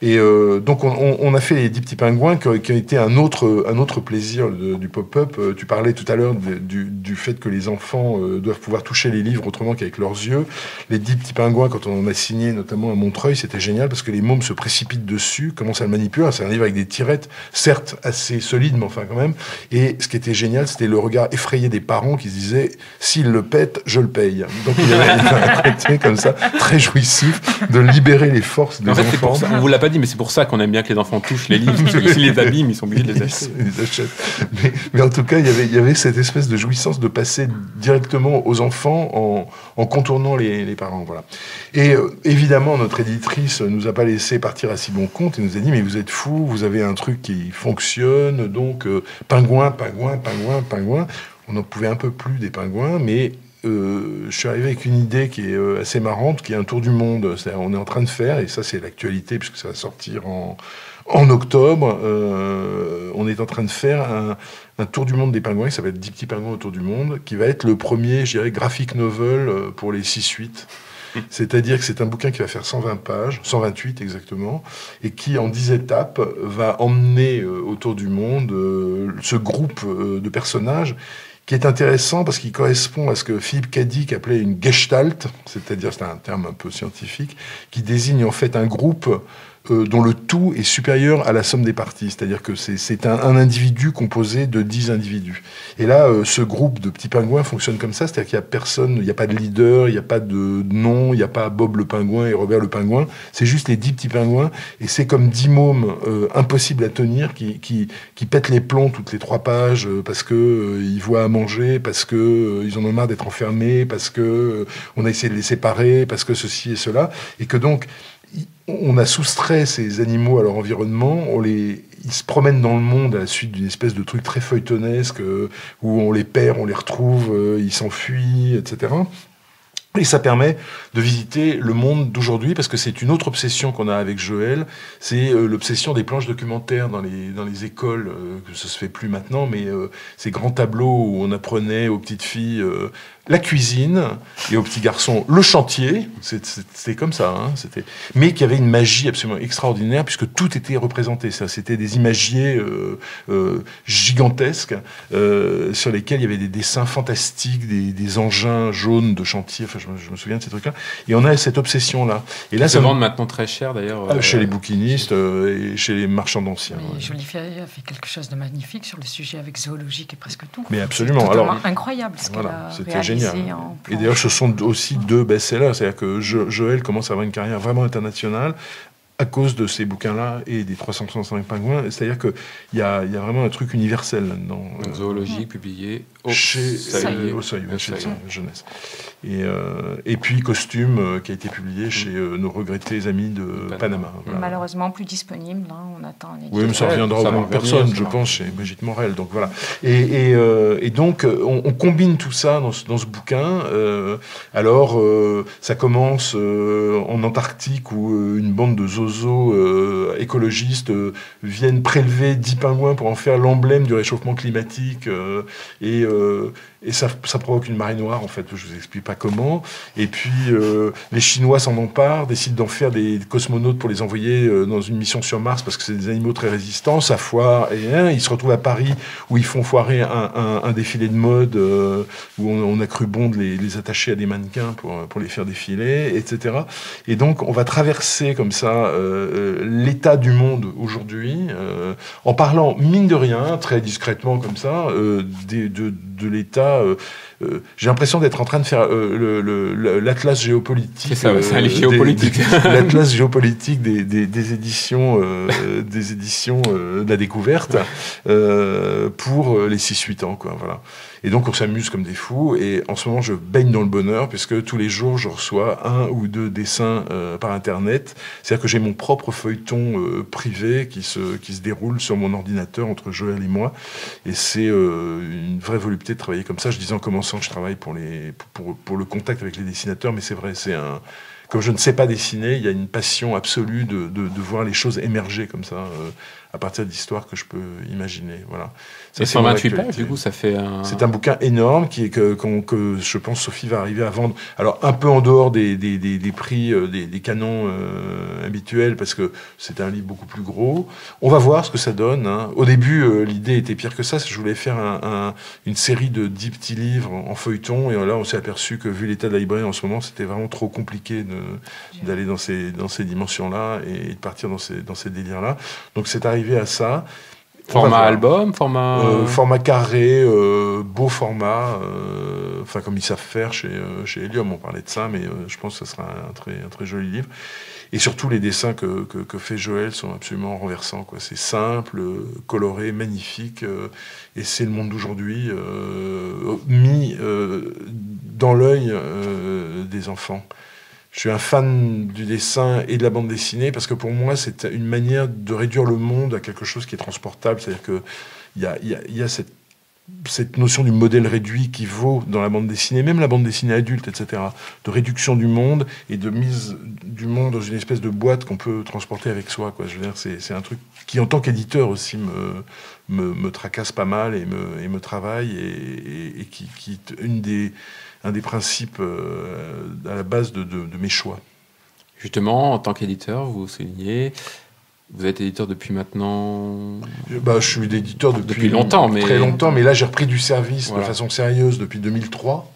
Et donc on a fait les 10 petits pingouins qui ont été un autre plaisir du pop-up. Tu parlais tout à l'heure du fait que les enfants doivent pouvoir toucher les livres autrement qu'avec leurs yeux. Les 10 petits pingouins, quand on en a signé notamment à Montreuil, c'était génial parce que les mômes se précipitent dessus, commencent à le manipuler. C'est un livre avec des tirettes, certes assez solides, mais enfin quand même. Et ce qui était génial, c'était le regard effrayé des parents qui se disaient « S'il le pète, je le paye ». Donc il y avait un côté comme ça, très jouissif, de libérer les forces des enfants. Pour ça, on vous l'a pas dit, mais c'est pour ça qu'on aime bien que les enfants touchent les livres, parce que s'ils les abîment, ils sont obligés de les acheter. Ils les achètent. Mais en tout cas, il y avait cette espèce de jouissance de passer directement aux enfants en contournant les parents. Voilà. Et évidemment, notre éditrice nous a pas laissé partir à si bon compte et nous a dit « Mais vous êtes fous, vous avez un truc qui fonctionne, donc pingouin. » On en pouvait un peu plus des pingouins, mais je suis arrivé avec une idée qui est assez marrante, qui est un tour du monde. C'est-à-dire, on est en train de faire, et ça c'est l'actualité, puisque ça va sortir en octobre, on est en train de faire un tour du monde des pingouins, qui s'appelle 10 petits pingouins autour du monde, qui va être le premier, je dirais, graphic novel pour les 6-8. C'est-à-dire que c'est un bouquin qui va faire 120 pages, 128 exactement, et qui, en 10 étapes, va emmener autour du monde ce groupe de personnages qui est intéressant parce qu'il correspond à ce que Philippe Cadic appelait une gestalt, c'est-à-dire, c'est un terme un peu scientifique, qui désigne en fait un groupe dont le tout est supérieur à la somme des parties. C'est-à-dire que c'est un individu composé de 10 individus. Et là, ce groupe de petits pingouins fonctionne comme ça, c'est-à-dire qu'il n'y a personne, il n'y a pas de leader, il n'y a pas de nom, il n'y a pas Bob le pingouin et Robert le pingouin, c'est juste les 10 petits pingouins, et c'est comme 10 mômes impossibles à tenir, qui pètent les plombs toutes les 3 pages, parce que ils voient à manger, parce que ils en ont marre d'être enfermés, parce que on a essayé de les séparer, parce que ceci et cela, et que donc on a soustrait ces animaux à leur environnement, ils se promènent dans le monde à la suite d'une espèce de truc très feuilletonesque où on les perd, on les retrouve, ils s'enfuient, etc. Et ça permet de visiter le monde d'aujourd'hui, parce que c'est une autre obsession qu'on a avec Joël, c'est l'obsession des planches documentaires dans les écoles, que ça se fait plus maintenant, mais ces grands tableaux où on apprenait aux petites filles la cuisine et aux petits garçons le chantier, c'était comme ça, mais qu'il y avait une magie absolument extraordinaire puisque tout était représenté. C'était des imagiers gigantesques sur lesquels il y avait des dessins fantastiques, des engins jaunes de chantier. Enfin, je me souviens de ces trucs-là. Et on a cette obsession-là. Et là, ça se vend maintenant très cher d'ailleurs. Chez les bouquinistes et chez les marchands d'anciens. Oui, Jolifier a fait quelque chose de magnifique sur le sujet avec zoologique et presque tout. Mais absolument. Alors, incroyable ce qu'elle a réalisé. Et d'ailleurs, ce sont aussi 2 best-sellers. C'est-à-dire que Joël commence à avoir une carrière vraiment internationale à cause de ces bouquins-là et des 365 pingouins. C'est-à-dire qu'il y a vraiment un truc universel là-dedans. Zoologie publié au Seuil, chez Jeunesse. Et puis Costume, qui a été publié chez nos regrettés amis de Panama. Voilà. Malheureusement plus disponible. On attend un Oui, mais ça reviendra aux bonnes personnes, je pense, chez Brigitte Morel. Donc voilà. Et donc, on combine tout ça dans ce bouquin. Alors, ça commence en Antarctique où une bande de zozos écologistes viennent prélever 10 pingouins pour en faire l'emblème du réchauffement climatique. Et ça provoque une marée noire, en fait, je vous explique pas comment. Et puis, les Chinois s'en emparent, décident d'en faire des cosmonautes pour les envoyer dans une mission sur Mars, parce que c'est des animaux très résistants. Ça foire, et ils se retrouvent à Paris, où ils font foirer un défilé de mode, où on a cru bon de les attacher à des mannequins pour les faire défiler, etc. Et donc, on va traverser comme ça l'état du monde aujourd'hui, en parlant, mine de rien, très discrètement comme ça, de l'état. J'ai l'impression d'être en train de faire l'atlas géopolitique. C'est ça, c'est un livre géopolitique. L'atlas géopolitique des éditions de la découverte pour les 6-8 ans, quoi. Voilà. Et donc on s'amuse comme des fous. Et en ce moment, je baigne dans le bonheur puisque tous les jours, je reçois 1 ou 2 dessins par Internet. C'est-à-dire que j'ai mon propre feuilleton privé qui se déroule sur mon ordinateur entre Joël et moi. Et c'est une vraie volupté de travailler comme ça. Je disais en commençant que je travaille pour le contact avec les dessinateurs, mais c'est vrai, comme je ne sais pas dessiner, il y a une passion absolue de voir les choses émerger comme ça, à partir d'histoires que je peux imaginer. Voilà. Ça, c'est 128 pages, du coup, ça fait un... C'est un bouquin énorme que je pense Sophie va arriver à vendre. Alors, un peu en dehors des prix, des canons habituels, parce que c'est un livre beaucoup plus gros. On va voir ce que ça donne. Hein. Au début, l'idée était pire que ça. Je voulais faire une série de 10 petits livres en feuilleton. Et là, on s'est aperçu que, vu l'état de la librairie en ce moment, c'était vraiment trop compliqué d'aller dans ces dimensions-là et de partir dans ces délires-là. Donc, c'est arrivé à ça. Format album, format carré, beau format, enfin comme ils savent faire chez Helium, on parlait de ça, mais je pense que ça sera un très joli livre. Et surtout les dessins que fait Joël sont absolument renversants, quoi. C'est simple, coloré, magnifique, et c'est le monde d'aujourd'hui mis dans l'œil des enfants. Je suis un fan du dessin et de la bande dessinée parce que pour moi, c'est une manière de réduire le monde à quelque chose qui est transportable. C'est-à-dire qu'il y a cette notion du modèle réduit qui vaut dans la bande dessinée, même la bande dessinée adulte, etc., de réduction du monde et de mise du monde dans une espèce de boîte qu'on peut transporter avec soi, quoi. Je veux dire, c'est un truc qui, en tant qu'éditeur aussi, me tracasse pas mal et me travaille et qui un des principes à la base de mes choix. Justement, en tant qu'éditeur, vous soulignez, vous êtes éditeur depuis maintenant... Je suis éditeur depuis longtemps, très longtemps, mais là j'ai repris du service de façon sérieuse depuis 2003.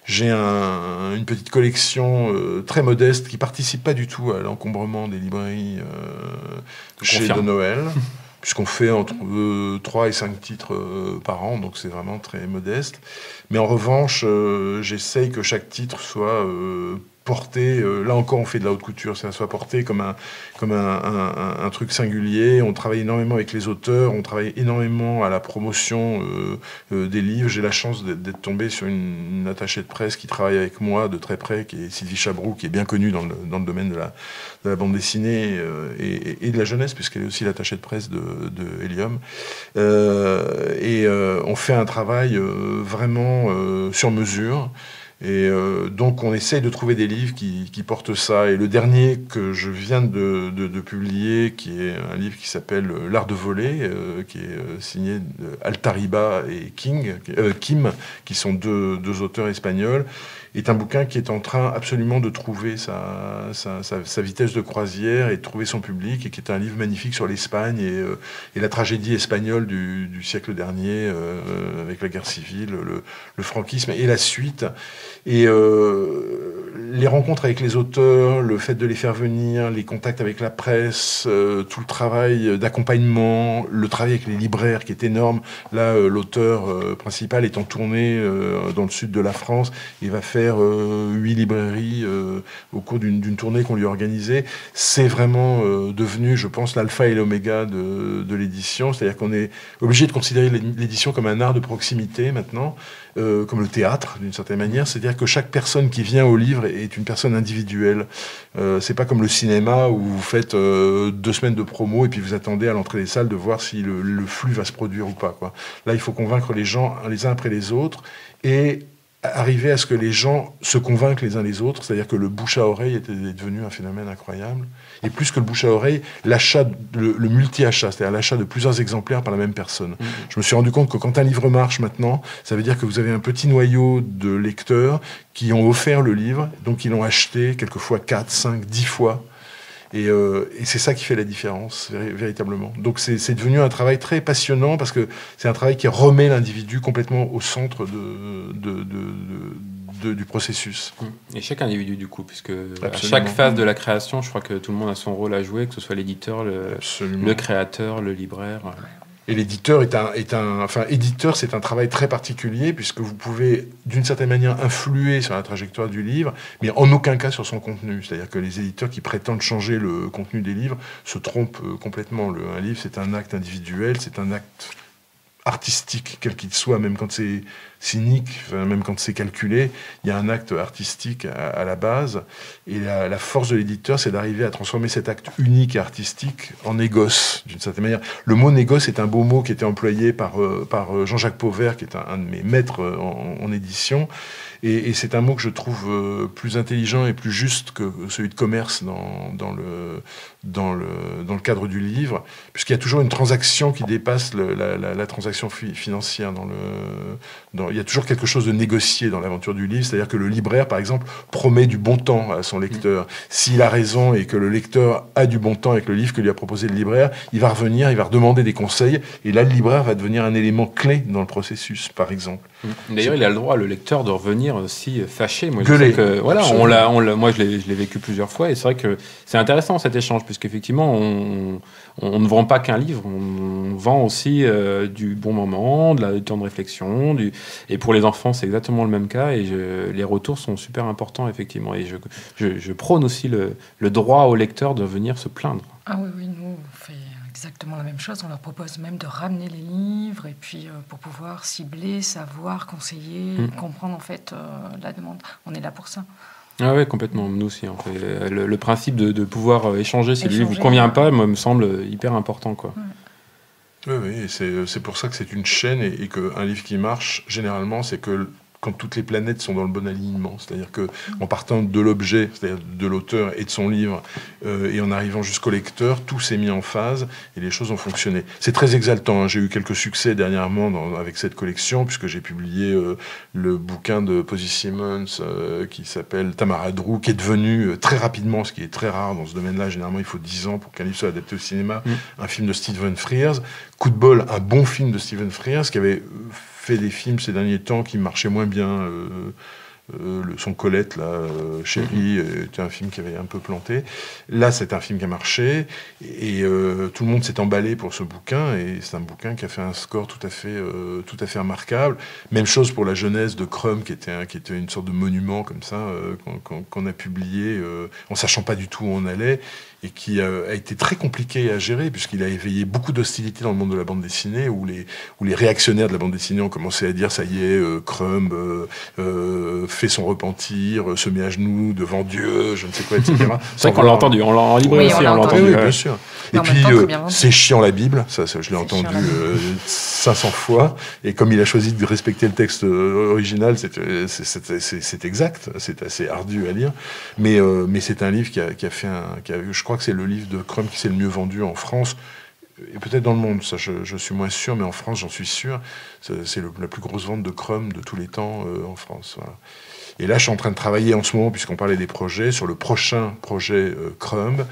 J'ai une petite collection très modeste qui participe pas du tout à l'encombrement des librairies chez De Noël. Puisqu'on fait entre 3 et 5 titres par an, donc c'est vraiment très modeste. Mais en revanche, j'essaye que chaque titre soit porté, là encore on fait de la haute couture, ça soit porté comme un truc singulier. On travaille énormément avec les auteurs, on travaille énormément à la promotion des livres. J'ai la chance d'être tombé sur une attachée de presse qui travaille avec moi de très près, qui est Sylvie Chabroux, qui est bien connue dans le domaine de la bande dessinée et de la jeunesse, puisqu'elle est aussi l'attachée de presse de Helium. On fait un travail vraiment sur mesure. Et donc on essaye de trouver des livres qui portent ça. Et le dernier que je viens de publier, qui est un livre qui s'appelle L'art de voler, qui est signé Altariba et Kim, qui sont deux auteurs espagnols, est un bouquin qui est en train absolument de trouver sa vitesse de croisière et de trouver son public, et qui est un livre magnifique sur l'Espagne et la tragédie espagnole du siècle dernier, avec la guerre civile, le franquisme et la suite. Et les rencontres avec les auteurs, le fait de les faire venir, les contacts avec la presse, tout le travail d'accompagnement, le travail avec les libraires qui est énorme. Là, l'auteur principal est en tournée dans le sud de la France. Il va faire 8 librairies au cours d'une tournée qu'on lui a organisée. C'est vraiment devenu, je pense, l'alpha et l'oméga de l'édition. C'est-à-dire qu'on est obligé de considérer l'édition comme un art de proximité maintenant, comme le théâtre d'une certaine manière. C'est-à-dire que chaque personne qui vient au livre est une personne individuelle. C'est pas comme le cinéma où vous faites 2 semaines de promo et puis vous attendez à l'entrée des salles de voir si le flux va se produire ou pas, quoi. Là, il faut convaincre les gens les uns après les autres et arriver à ce que les gens se convainquent les uns les autres, c'est-à-dire que le bouche à oreille est devenu un phénomène incroyable. Et plus que le bouche à oreille, l'achat, le multi-achat, c'est-à-dire l'achat de plusieurs exemplaires par la même personne. Je me suis rendu compte que quand un livre marche maintenant, ça veut dire que vous avez un petit noyau de lecteurs qui ont offert le livre, donc ils l'ont acheté quelquefois 4, 5, 10 fois. Et c'est ça qui fait la différence, véritablement. Donc c'est devenu un travail très passionnant parce que c'est un travail qui remet l'individu complètement au centre du processus. Et chaque individu, du coup, puisque Absolument. à chaque phase de la création, je crois que tout le monde a son rôle à jouer, que ce soit l'éditeur, le créateur, le libraire. Et l'éditeur éditeur, c'est un travail très particulier puisque vous pouvez, d'une certaine manière, influer sur la trajectoire du livre, mais en aucun cas sur son contenu. C'est-à-dire que les éditeurs qui prétendent changer le contenu des livres se trompent complètement. Un livre, c'est un acte individuel, c'est un acte artistique, quel qu'il soit, même quand c'est cynique, même quand c'est calculé, il y a un acte artistique à la base. Et la force de l'éditeur, c'est d'arriver à transformer cet acte unique et artistique en négoce, d'une certaine manière. Le mot négoce est un beau mot qui était employé par Jean-Jacques Pauvert, qui est un de mes maîtres en édition. Et c'est un mot que je trouve plus intelligent et plus juste que celui de commerce dans le cadre du livre, puisqu'il y a toujours une transaction qui dépasse la transaction financière. Il y a toujours quelque chose de négocié dans l'aventure du livre, c'est-à-dire que le libraire, par exemple, promet du bon temps à son lecteur. S'il a raison et que le lecteur a du bon temps avec le livre que lui a proposé le libraire, il va revenir, il va redemander des conseils, et là, le libraire va devenir un élément clé dans le processus, par exemple. D'ailleurs, il a le droit, le lecteur, de revenir aussi fâché. Moi, Gueuler. Moi, je l'ai vécu plusieurs fois, et c'est vrai que c'est intéressant cet échange, puisqu'effectivement, on ne vend pas qu'un livre, on vend aussi du bon moment, du temps de réflexion, et pour les enfants, c'est exactement le même cas, et les retours sont super importants, effectivement, et je prône aussi le droit au lecteur de venir se plaindre. Ah oui, nous, on fait exactement la même chose. On leur propose même de ramener les livres et puis pour pouvoir cibler, savoir, conseiller, comprendre en fait la demande. On est là pour ça. Ah oui, complètement. Nous aussi, on fait le principe de pouvoir échanger si le livre ne vous convient pas, me semble hyper important, quoi. Oui, et c'est pour ça que c'est une chaîne et qu'un livre qui marche, généralement, c'est que quand toutes les planètes sont dans le bon alignement, c'est-à-dire que en partant de l'objet, c'est-à-dire de l'auteur et de son livre, et en arrivant jusqu'au lecteur, tout s'est mis en phase et les choses ont fonctionné. C'est très exaltant, hein. J'ai eu quelques succès dernièrement avec cette collection, puisque j'ai publié le bouquin de Posy Simmonds qui s'appelle Tamara Drew, qui est devenu très rapidement, ce qui est très rare dans ce domaine-là, généralement il faut 10 ans pour qu'un livre soit adapté au cinéma, un film de Stephen Frears. Coup de bol, un bon film de Stephen Frears qui avait fait des films ces derniers temps qui marchaient moins bien. Son Colette, là, Chérie, était un film qui avait un peu planté. Là, c'est un film qui a marché et tout le monde s'est emballé pour ce bouquin et c'est un bouquin qui a fait un score tout à fait remarquable. Même chose pour La Jeunesse de Crumb, qui était une sorte de monument comme ça qu'on a publié en sachant pas du tout où on allait et qui a été très compliqué à gérer puisqu'il a éveillé beaucoup d'hostilité dans le monde de la bande dessinée où les réactionnaires de la bande dessinée ont commencé à dire ça y est, Crumb fait son repentir, se met à genoux devant Dieu, je ne sais quoi, etc. C'est vrai qu'on l'a entendu, en librairie aussi, on l'a entendu. Oui, bien sûr. Et puis, c'est chiant la Bible, ça je l'ai entendu 500 fois, et comme il a choisi de respecter le texte original, c'est exact, c'est assez ardu à lire, mais c'est un livre qui a fait je crois que c'est le livre de Crumb qui s'est le mieux vendu en France, et peut-être dans le monde, ça je suis moins sûr, mais en France j'en suis sûr, c'est la plus grosse vente de Crumb de tous les temps en France. Voilà. Et là, je suis en train de travailler en ce moment, puisqu'on parlait des projets, sur le prochain projet Crumb,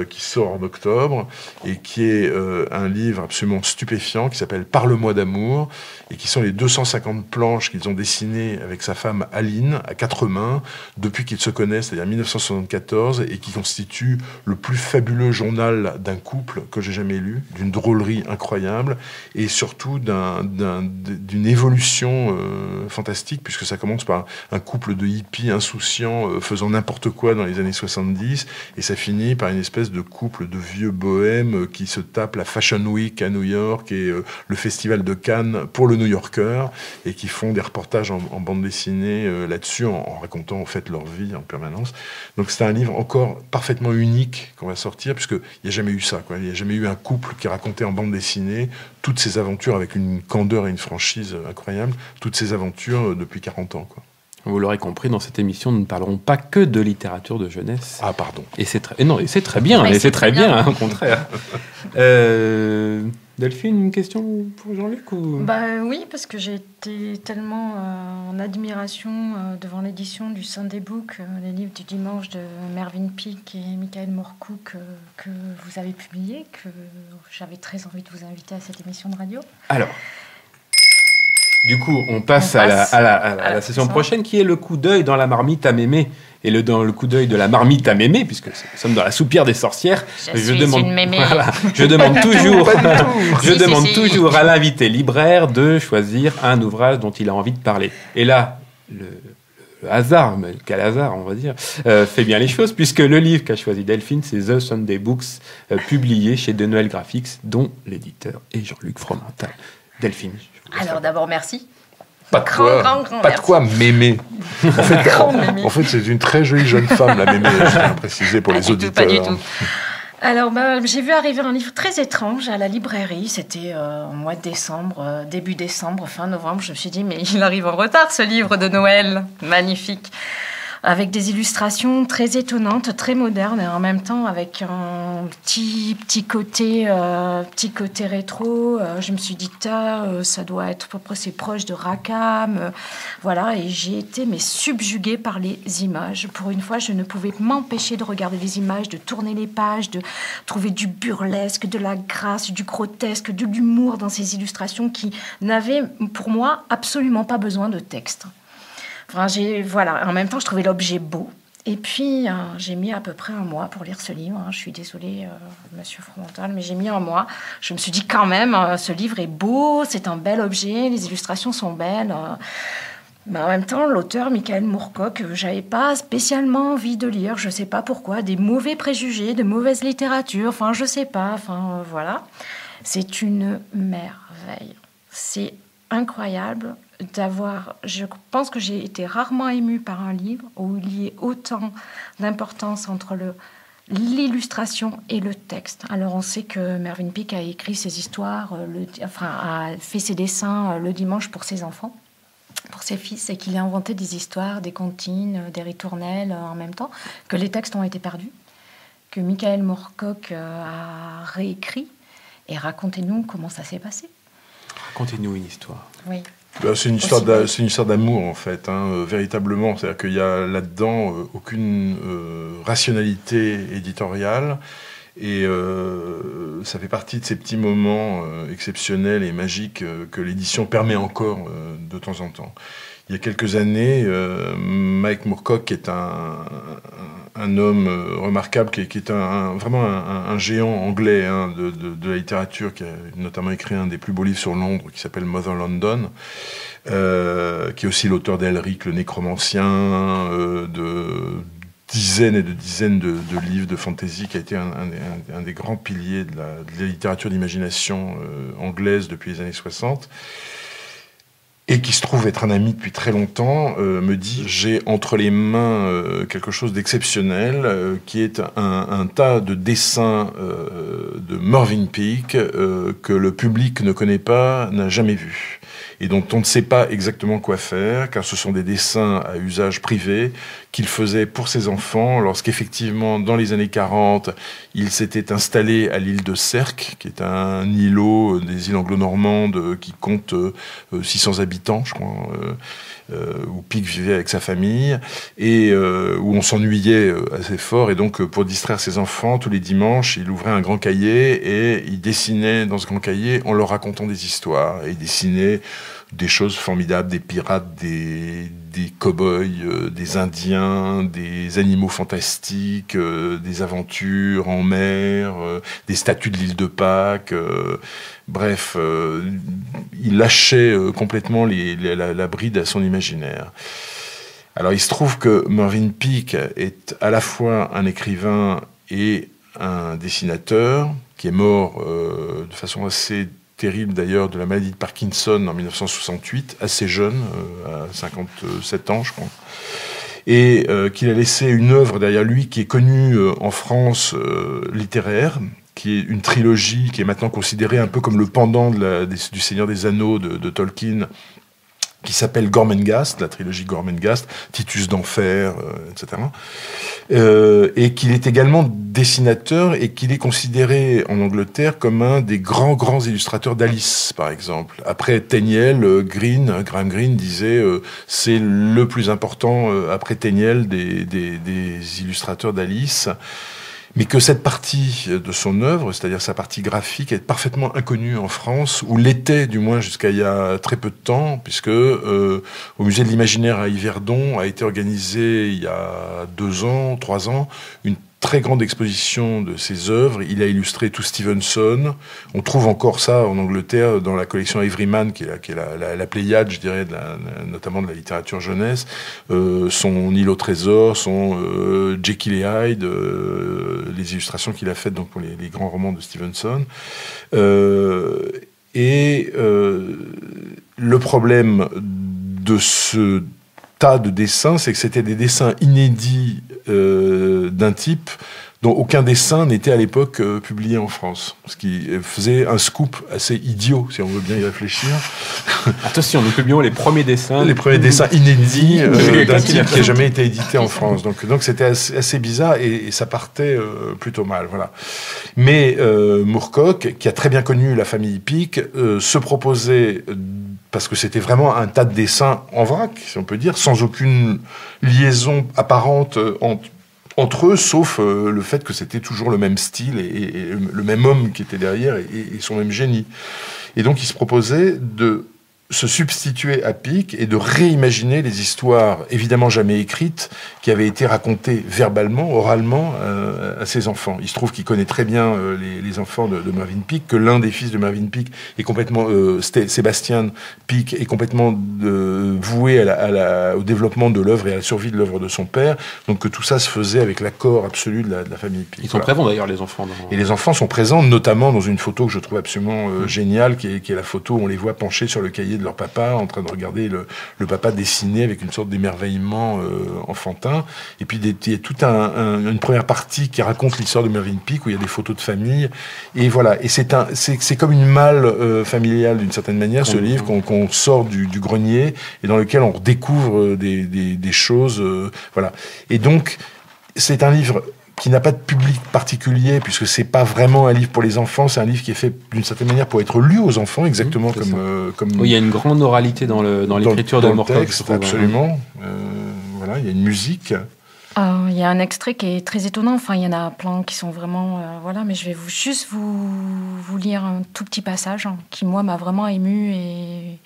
qui sort en octobre, et qui est un livre absolument stupéfiant, qui s'appelle « Parle-moi d'amour », et qui sont les 250 planches qu'ils ont dessinées avec sa femme Aline, à 4 mains, depuis qu'ils se connaissent, c'est-à-dire 1974, et qui constitue le plus fabuleux journal d'un couple que j'ai jamais lu, d'une drôlerie incroyable, et surtout d'une évolution fantastique, puisque ça commence par un couple de hippies insouciants faisant n'importe quoi dans les années 70, et ça finit par une espèce de couple de vieux bohèmes qui se tapent la Fashion Week à New York et le Festival de Cannes pour le New Yorker, et qui font des reportages en bande dessinée là-dessus, en racontant en fait leur vie en permanence. Donc c'est un livre encore parfaitement unique qu'on va sortir, puisqu'il n'y a jamais eu ça, quoi. Il n'y a jamais eu un couple qui racontait en bande dessinée toutes ses aventures avec une candeur et une franchise incroyable, toutes ses aventures depuis 40 ans, quoi. Vous l'aurez compris, dans cette émission, nous ne parlerons pas que de littérature de jeunesse. Ah, pardon. Et c'est très bien, Mais et c'est très bien, bien. au contraire. Delphine, une question pour Jean-Luc ou... Oui, parce que j'ai été tellement en admiration devant l'édition du Sunday Book, les livres du dimanche de Mervyn Peake et Michael Moorcock que vous avez publiés, que j'avais très envie de vous inviter à cette émission de radio. Alors, du coup, on passe à la session prochaine, qui est le coup d'œil dans la marmite à mémé. Et dans le coup d'œil de la marmite à mémé, puisque nous sommes dans la soupière des sorcières, je demande toujours à l'invité libraire de choisir un ouvrage dont il a envie de parler. Et là, le hasard, mais quel hasard on va dire, fait bien les choses, puisque le livre qu'a choisi Delphine, c'est The Sunday Books, publié chez De Noël Graphics, dont l'éditeur est Jean-Luc Fromental. Delphine. Alors d'abord, merci. Pas de quoi mémé. En fait, c'est une très jolie jeune femme, la mémé, je tiens à préciser pour les auditeurs. Pas du tout. Alors, j'ai vu arriver un livre très étrange à la librairie. C'était au mois de décembre, début décembre, fin novembre. Je me suis dit, mais il arrive en retard, ce livre de Noël. Magnifique. Avec des illustrations très étonnantes, très modernes, et en même temps avec un petit côté rétro. Je me suis dit, ça doit être à peu près, c'est proche de Rackham. Voilà, et j'ai été subjuguée par les images. Pour une fois, je ne pouvais m'empêcher de regarder les images, de tourner les pages, de trouver du burlesque, de la grâce, du grotesque, de l'humour dans ces illustrations qui n'avaient, pour moi, absolument pas besoin de texte. Enfin, en même temps, je trouvais l'objet beau. Et puis, j'ai mis à peu près un mois pour lire ce livre. Je suis désolée, monsieur Fromental, mais j'ai mis un mois. Je me suis dit, quand même, ce livre est beau, c'est un bel objet, les illustrations sont belles. Mais en même temps, l'auteur, Michael Moorcock, j'avais pas spécialement envie de lire, je sais pas pourquoi, des mauvais préjugés, de mauvaise littérature, enfin, je sais pas, voilà. C'est une merveille. C'est incroyable je pense que j'ai été rarement émue par un livre où il y ait autant d'importance entre l'illustration et le texte. Alors on sait que Mervyn Peake a écrit ses histoires, a fait ses dessins le dimanche pour ses enfants, pour ses fils, et qu'il a inventé des histoires, des comptines, des ritournelles en même temps, que les textes ont été perdus, que Michael Moorcock a réécrit. Et racontez-nous comment ça s'est passé. Racontez-nous une histoire. Oui. C'est une histoire d'amour, en fait, véritablement. C'est-à-dire qu'il y a là-dedans aucune rationalité éditoriale. Et ça fait partie de ces petits moments exceptionnels et magiques que l'édition permet encore de temps en temps. Il y a quelques années, Mike Moorcock, qui est un homme remarquable, qui est vraiment un géant anglais de la littérature, qui a notamment écrit un des plus beaux livres sur Londres, qui s'appelle Mother London, qui est aussi l'auteur d'Elric, le nécromancien, de dizaines et de dizaines de livres de fantasy, qui a été un des grands piliers de la littérature d'imagination anglaise depuis les années 60. Et qui se trouve être un ami depuis très longtemps, me dit « J'ai entre les mains quelque chose d'exceptionnel, qui est un tas de dessins de Mervyn Peake que le public ne connaît pas, n'a jamais vu. et dont on ne sait pas exactement quoi faire, car ce sont des dessins à usage privé qu'il faisait pour ses enfants lorsqu'effectivement, dans les années 40, il s'était installé à l'île de Sercq, qui est un îlot des îles anglo-normandes qui compte 600 habitants, je crois, où Picq vivait avec sa famille, et où on s'ennuyait assez fort. Et donc, pour distraire ses enfants, tous les dimanches, il ouvrait un grand cahier et il dessinait dans ce grand cahier en leur racontant des histoires. Et il dessinait des choses formidables, des pirates, des cow-boys, des indiens, des animaux fantastiques, des aventures en mer, des statues de l'île de Pâques. Bref, il lâchait complètement la bride à son imaginaire. Alors il se trouve que Mervyn Peake est à la fois un écrivain et un dessinateur, qui est mort de façon assez terrible d'ailleurs de la maladie de Parkinson en 1968, assez jeune, à 57 ans je crois, et qu'il a laissé une œuvre derrière lui qui est connue en France littéraire, qui est une trilogie qui est maintenant considérée un peu comme le pendant du Seigneur des Anneaux de Tolkien, qui s'appelle Gormenghast, la trilogie Gormenghast, Titus d'Enfer, etc. Et qu'il est également dessinateur et qu'il est considéré en Angleterre comme un des grands illustrateurs d'Alice, par exemple. Après Tenniel, Graham Greene disait c'est le plus important après Tenniel des illustrateurs d'Alice. Mais que cette partie de son œuvre, c'est-à-dire sa partie graphique, est parfaitement inconnue en France, ou l'était du moins jusqu'à il y a très peu de temps, puisque au Musée de l'Imaginaire à Yverdon a été organisée il y a 3 ans, une très grande exposition de ses œuvres. Il a illustré tout Stevenson. On trouve encore ça en Angleterre dans la collection Averyman, qui est la Pléiade, je dirais, notamment de la littérature jeunesse. Son Île au trésor, son Jekyll et Hyde, les illustrations qu'il a faites donc, pour les grands romans de Stevenson. Le problème de ce tas de dessins, c'est que c'était des dessins inédits d'un type dont aucun dessin n'était à l'époque publié en France. Ce qui faisait un scoop assez idiot, si on veut bien y réfléchir. Attention, nous publions les premiers dessins. Les premiers dessins inédits d'un type qui n'a jamais été édité en France. Donc c'était assez bizarre et ça partait plutôt mal. Voilà. Mais Moorcock, qui a très bien connu la famille Peake, se proposait, parce que c'était vraiment un tas de dessins en vrac, si on peut dire, sans aucune liaison apparente entre eux, sauf le fait que c'était toujours le même style et le même homme qui était derrière et son même génie. Et donc il se proposait de se substituer à Peake et de réimaginer les histoires, évidemment jamais écrites, qui avaient été racontées verbalement, oralement, à ses enfants. Il se trouve qu'il connaît très bien les enfants de Mervyn Peake, que l'un des fils de Mervyn Peake est complètement, Sébastien Peake, est complètement voué au développement de l'œuvre et à la survie de l'œuvre de son père. Donc que tout ça se faisait avec l'accord absolu de la famille Peake. Ils sont présents d'ailleurs, les enfants. Et les enfants sont présents, notamment dans une photo que je trouve absolument géniale, qui est la photo où on les voit penchés sur le cahier de leur papa, en train de regarder le papa dessiner avec une sorte d'émerveillement enfantin. Et puis il y a toute une première partie qui raconte l'histoire de Mervyn Peake, où il y a des photos de famille. Et voilà. Et c'est comme une malle familiale, d'une certaine manière, ce livre qu'on sort du grenier et dans lequel on redécouvre des choses. Voilà. Et donc, c'est un livre qui n'a pas de public particulier, puisque c'est pas vraiment un livre pour les enfants, c'est un livre qui est fait d'une certaine manière pour être lu aux enfants, exactement comme oui, il y a une grande oralité dans l'écriture de Moorcock. Absolument. Voilà, il y a une musique. Il y a un extrait qui est très étonnant. Enfin, il y en a plein qui sont vraiment... voilà, mais je vais juste vous lire un tout petit passage qui, moi, m'a vraiment ému. Et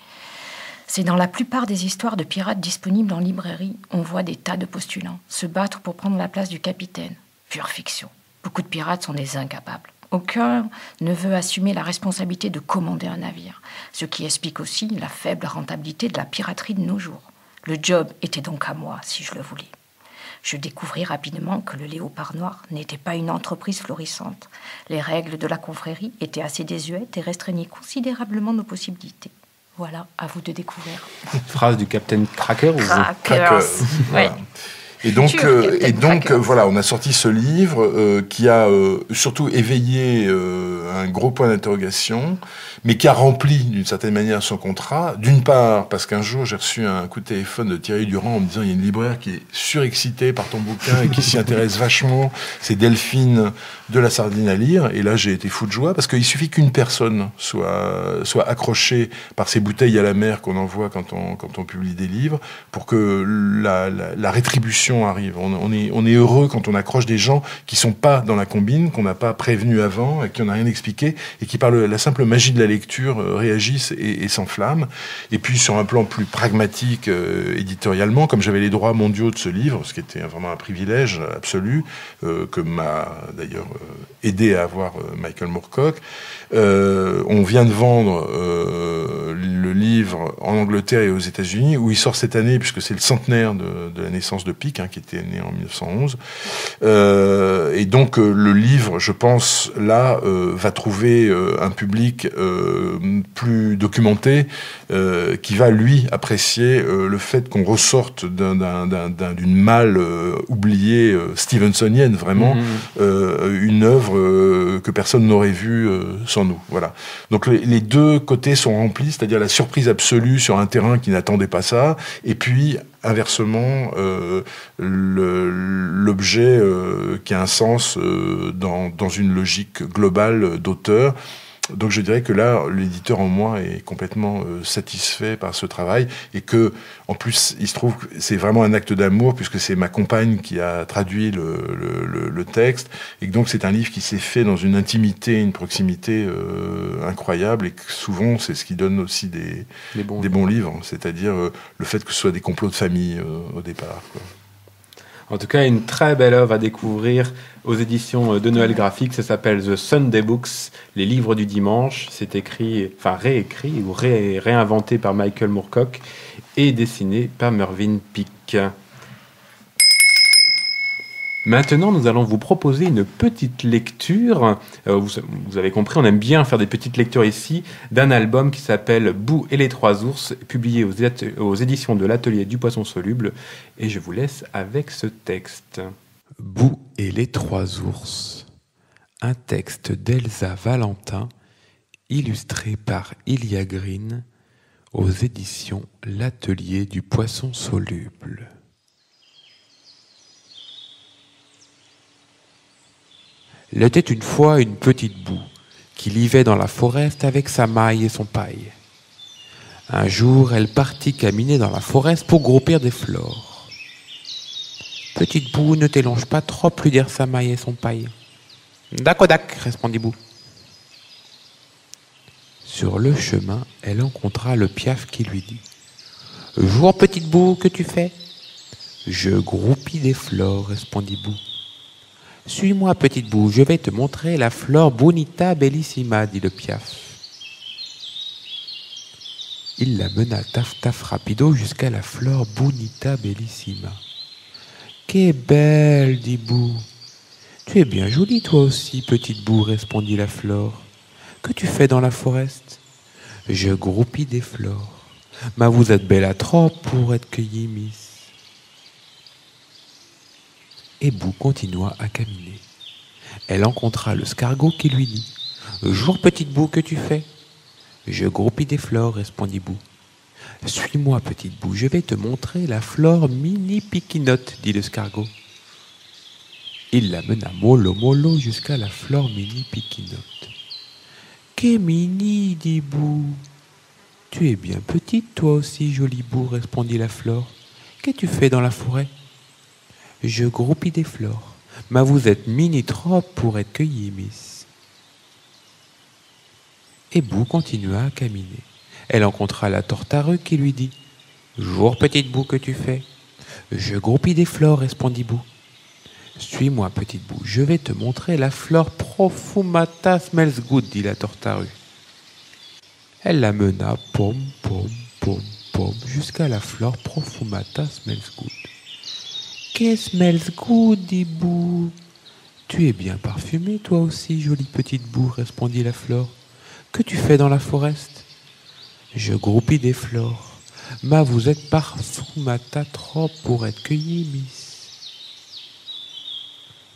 c'est dans la plupart des histoires de pirates disponibles en librairie, on voit des tas de postulants se battre pour prendre la place du capitaine. Pure fiction. Beaucoup de pirates sont des incapables. Aucun ne veut assumer la responsabilité de commander un navire, ce qui explique aussi la faible rentabilité de la piraterie de nos jours. Le job était donc à moi, si je le voulais. Je découvris rapidement que le Léopard Noir n'était pas une entreprise florissante. Les règles de la confrérie étaient assez désuètes et restreignaient considérablement nos possibilités. Voilà, à vous de découvrir. Phrase du Captain Cracker ou Crackers. Voilà. Et donc voilà, on a sorti ce livre qui a surtout éveillé un gros point d'interrogation, mais qui a rempli d'une certaine manière son contrat. D'une part, parce qu'un jour, j'ai reçu un coup de téléphone de Thierry Durand en me disant « Il y a une libraire qui est surexcitée par ton bouquin et qui s'y intéresse vachement. C'est Delphine de la Sardine à lire. » Et là, j'ai été fou de joie parce qu'il suffit qu'une personne soit accrochée par ces bouteilles à la mer qu'on envoie quand on publie des livres pour que la rétribution arrive. On est heureux quand on accroche des gens qui sont pas dans la combine, qu'on n'a pas prévenu avant, et qui n'ont rien expliqué, et qui par la simple magie de la lecture réagissent et s'enflamment. Et puis sur un plan plus pragmatique éditorialement, comme j'avais les droits mondiaux de ce livre, ce qui était vraiment un privilège absolu, que m'a d'ailleurs aidé à avoir Michael Moorcock, on vient de vendre le livre en Angleterre et aux États-Unis, où il sort cette année, puisque c'est le centenaire de la naissance de Pic, qui était né en 1911. Et donc le livre, je pense, là, va trouver un public plus documenté, qui va, lui, apprécier le fait qu'on ressorte d'une malle oubliée stevensonienne, vraiment, une œuvre que personne n'aurait vue sans nous. Voilà. Donc les deux côtés sont remplis, c'est-à-dire la surprise absolue sur un terrain qui n'attendait pas ça, et puis inversement l'objet qui a un sens dans une logique globale d'auteur. Donc je dirais que là, l'éditeur en moi est complètement satisfait par ce travail, et que, en plus, il se trouve que c'est vraiment un acte d'amour, puisque c'est ma compagne qui a traduit le texte, et que donc c'est un livre qui s'est fait dans une intimité, une proximité incroyable, et que souvent c'est ce qui donne aussi des bons livres, c'est-à-dire le fait que ce soit des complots de famille au départ, quoi. En tout cas, une très belle œuvre à découvrir aux éditions de Noël Graphique. Ça s'appelle The Sunday Books, les livres du dimanche. C'est réécrit ou réinventé par Michael Moorcock et dessiné par Mervyn Peake. Maintenant, nous allons vous proposer une petite lecture. Vous avez compris, on aime bien faire des petites lectures ici, d'un album qui s'appelle Boo et les trois ours, publié aux éditions de l'Atelier du Poisson Soluble. Et je vous laisse avec ce texte. Boo et les trois ours. Un texte d'Elsa Valentin, illustré par Ilia Green, aux éditions l'Atelier du Poisson Soluble. Il était une fois une petite boue qui vivait dans la forêt avec sa maille et son paille. Un jour, elle partit caminer dans la forêt pour grouper des fleurs. « Petite boue, ne t'élonge pas trop, lui dirent sa maille et son paille. »« Dac, répondit Boue. Sur le chemin, elle rencontra le Piaf qui lui dit « Jour, petite boue, que tu fais ?»« Je groupis des fleurs, répondit Boue. »« Suis-moi, petite boue, je vais te montrer la fleur bonita bellissima, dit le Piaf. Il la mena taf rapido jusqu'à la fleur bonita bellissima. Qu'est belle, dit Boue. Tu es bien jolie, toi aussi, petite boue, répondit la fleur. Que tu fais dans la forêt? Je groupis des fleurs. Mais vous êtes belle à trop pour être cueillie, miss. Et Boue continua à caminer. Elle rencontra le Scargot qui lui dit « Jour, petite Boue, que tu fais ?»« Je groupis des fleurs, répondit Boue. »« Suis-moi, petite Boue, je vais te montrer la fleur mini-piquinote, dit le Scargot. Il la mena mollo jusqu'à la fleur mini-piquinote. « Qu'est mini, dit Boue. Tu es bien petite, toi aussi, jolie Boue, répondit la fleur. Qu'as-tu fait dans la forêt ? Je groupis des fleurs. Mais vous êtes mini trop pour être cueillie, miss. Et Boue continua à caminer. Elle rencontra la tortarue qui lui dit « Jour, petite Boue, que tu fais ?»« Je groupis des fleurs, répondit Boue. »« Suis-moi, petite Boue, je vais te montrer la fleur Profumata smells good, dit la tortarue. Elle la mena pom, jusqu'à la fleur Profumata smells good. Qu'est smells good, dit Boue. Tu es bien parfumée, toi aussi, jolie petite Boue, répondit la fleur. Que tu fais dans la forêt? Je groupis des fleurs. Mais vous êtes parfumata trop pour être cueillie, miss.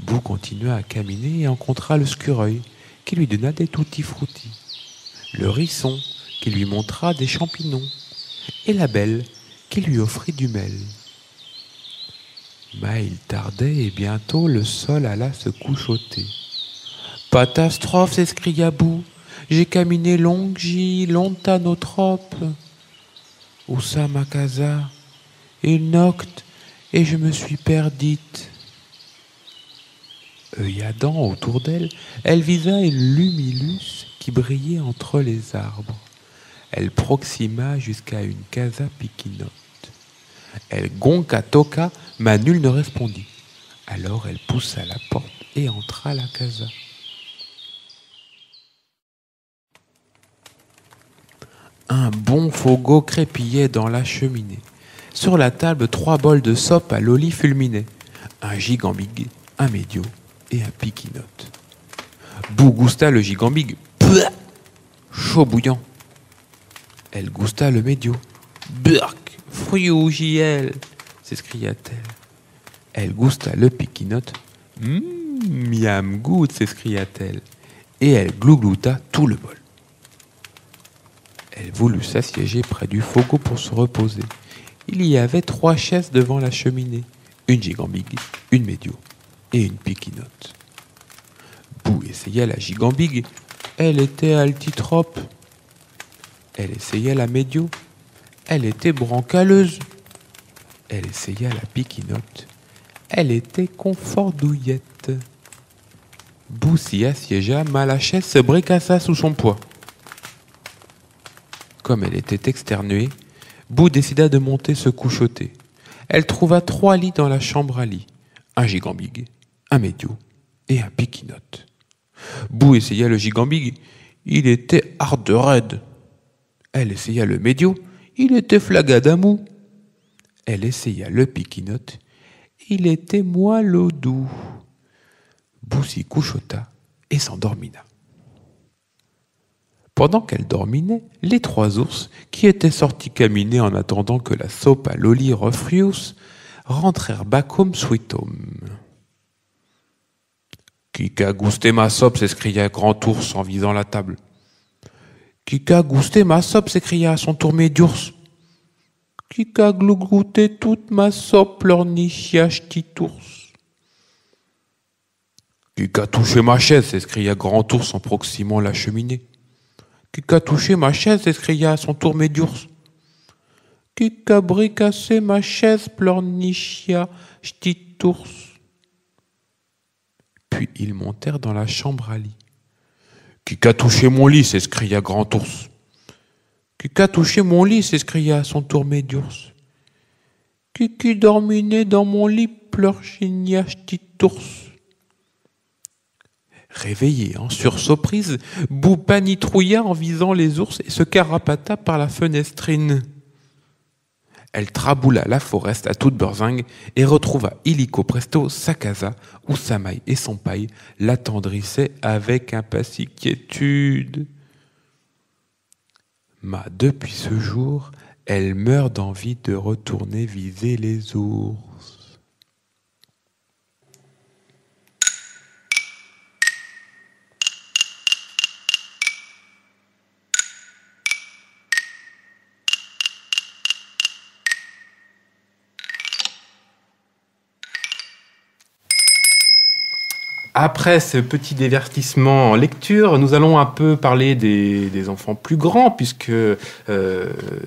Bou continua à caminer et rencontra le Scureuil, qui lui donna des tutti-frutti, le Hérisson, qui lui montra des champignons, et la Belle, qui lui offrit du miel. Mais il tardait et bientôt le sol alla se couchoter. « Catastrophe !» s'escria Bou. « J'ai caminé lontanotrope. Où ça ma casa? Il nocte et je me suis perdite. » Œilladant autour d'elle, elle visa une lumilus qui brillait entre les arbres. Elle proxima jusqu'à une casa piquinote. Elle gonca toca, mais nul ne répondit. Alors elle poussa la porte et entra à la casa. Un bon fogo crépillait dans la cheminée. Sur la table, 3 bols de sope à loli fulminaient. Un gigambig, un médio et un piquinote. Bou gousta le gigambig. Pouah, chaud bouillant. Elle gousta le médio. Burk, friou JL, s'escria-t-elle. Elle gousta le piquinote. Miam good, s'escria-t-elle. Et elle glouglouta tout le bol. Elle voulut s'assiéger près du fogo pour se reposer. Il y avait 3 chaises devant la cheminée. Une gigambig, une médio et une piquinote. Bou essaya la gigambig. Elle était altitrope. Elle essaya la médio. Elle était brancaleuse. Elle essaya la piquinote. Elle était confordouillette. Bou s'y assiégea, mais la chaise se bricassa sous son poids. Comme elle était externuée, Bou décida de monter se couchoter. Elle trouva 3 lits dans la chambre à lit. Un gigambig, un médio et un piquinote. Bou essaya le gigambig. Il était harde raide. Elle essaya le médio. Il était flagadamou. Elle essaya le piquinote. Il était moelleux doux. Bou s'y couchota et s'endormina. Pendant qu'elle dorminait, les 3 ours, qui étaient sortis caminer en attendant que la soupe à loli refrius, rentrèrent bacum sweetum. « Qui qu'a gousté ma soupe ?» s'écria Grand Ours en visant la table. « Qui qu'a gousté ma soupe ?» s'écria à son tour Médiours. « Qui qu'a glouglouté toute ma soupe ?» pleurnichia Ch'titours. « Qui qu'a touché ma chaise ?» s'écria Grand Ours en proximant la cheminée. « Qui qu'a touché ma chaise ?» s'écria à son tour Médiours. « Qui qu'a bricassé ma chaise ?» pleurnichia Ch'titours. Puis ils montèrent dans la chambre à lit. « Qui qu'a touché mon lit ?» s'écria Grand Ours. « Qui qu'a touché mon lit ?» s'écria à son tour Médiours. « Qui dorminait dans mon lit ?» pleurnichia Ch'titours. Réveillée en sursauprise, Bou panitrouilla en visant les ours et se carapata par la fenestrine. Elle traboula la forest à toute beurzingue et retrouva illico presto sa casa où sa maille et son paille l'attendrissaient avec impatiquiétude. Mais depuis ce jour, elle meurt d'envie de retourner viser les ours. Après ce petit divertissement en lecture, nous allons un peu parler des enfants plus grands, puisque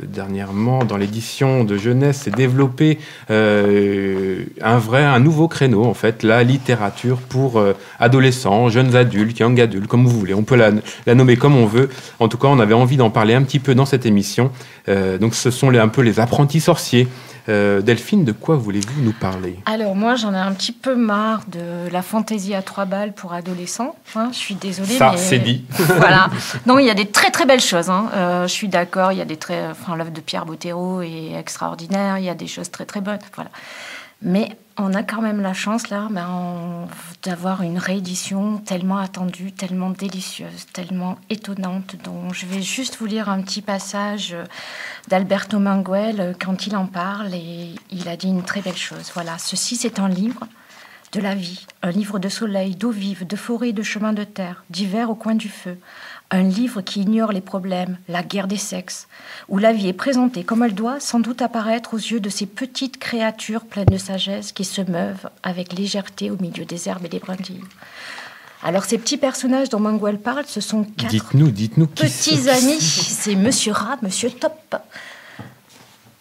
dernièrement, dans l'édition de jeunesse, s'est développé un nouveau créneau, en fait, la littérature pour adolescents, jeunes adultes, young adultes, comme vous voulez. On peut la nommer comme on veut. En tout cas, on avait envie d'en parler un petit peu dans cette émission. Donc, ce sont un peu les apprentis sorciers. Delphine, de quoi voulez-vous nous parler ? Alors moi, j'en ai un petit peu marre de la fantaisie à 3 balles pour adolescents. Je suis désolée. Ça, mais... c'est dit. Voilà. Non, il y a des très très belles choses. Je suis d'accord. Il y a l'œuvre de Pierre Bottero est extraordinaire. Il y a des choses très très bonnes. Voilà. Mais on a quand même la chance là, d'avoir une réédition tellement attendue, tellement délicieuse, tellement étonnante, dont je vais juste vous lire un petit passage d'Alberto Manguel quand il en parle, et il a dit une très belle chose. Voilà, ceci c'est un livre de la vie, un livre de soleil, d'eau vive, de forêt, de chemin de terre, d'hiver au coin du feu. Un livre qui ignore les problèmes, la guerre des sexes, où la vie est présentée comme elle doit sans doute apparaître aux yeux de ces petites créatures pleines de sagesse qui se meuvent avec légèreté au milieu des herbes et des brindilles. Alors ces petits personnages dont Manguel parle, ce sont 4 Dites-nous petits amis. C'est Monsieur Rat, Monsieur Top,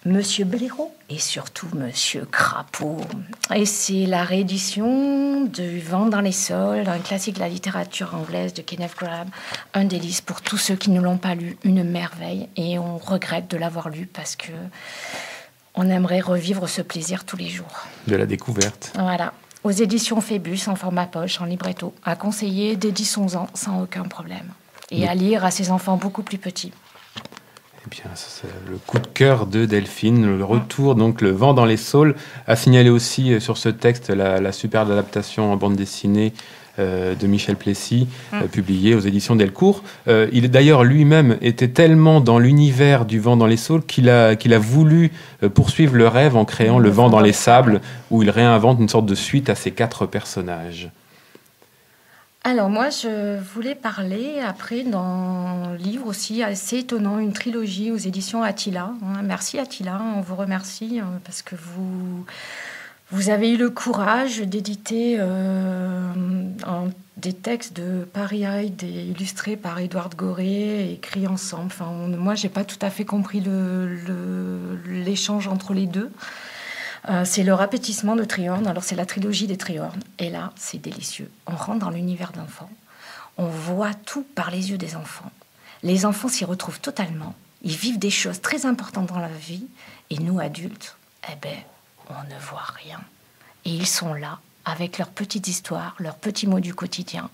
Monsieur Blaireau et surtout Monsieur Crapaud. Et c'est la réédition du Vent dans les sols, un classique de la littérature anglaise de Kenneth Grahame. Un délice pour tous ceux qui ne l'ont pas lu, une merveille. Et on regrette de l'avoir lu parce que on aimerait revivre ce plaisir tous les jours. De la découverte. Voilà. Aux éditions Phébus, en format poche, en libretto. À conseiller dès 10-11 ans, sans aucun problème. Et à lire à ses enfants beaucoup plus petits. Eh bien, c'est le coup de cœur de Delphine, le retour, donc Le Vent dans les saules. A signalé aussi sur ce texte la superbe adaptation en bande dessinée de Michel Plessis, publiée aux éditions Delcourt. Il d'ailleurs lui-même était tellement dans l'univers du Vent dans les saules qu'il a voulu poursuivre le rêve en créant Le Vent dans les sables, où il réinvente une sorte de suite à ses 4 personnages. Alors moi, je voulais parler après d'un livre aussi assez étonnant, une trilogie aux éditions Attila. Merci Attila, on vous remercie parce que vous avez eu le courage d'éditer des textes de Paris Hyde illustrés par Édouard Gorée, écrits ensemble. Enfin, moi, j'ai pas tout à fait compris l'échange entre les deux. C'est le rapétissement de Triorne. Alors, c'est la trilogie des Triornes. Et là, c'est délicieux. On rentre dans l'univers d'enfants. On voit tout par les yeux des enfants. Les enfants s'y retrouvent totalement. Ils vivent des choses très importantes dans la vie. Et nous, adultes, on ne voit rien. Et ils sont là, avec leurs petites histoires, leurs petits mots du quotidien.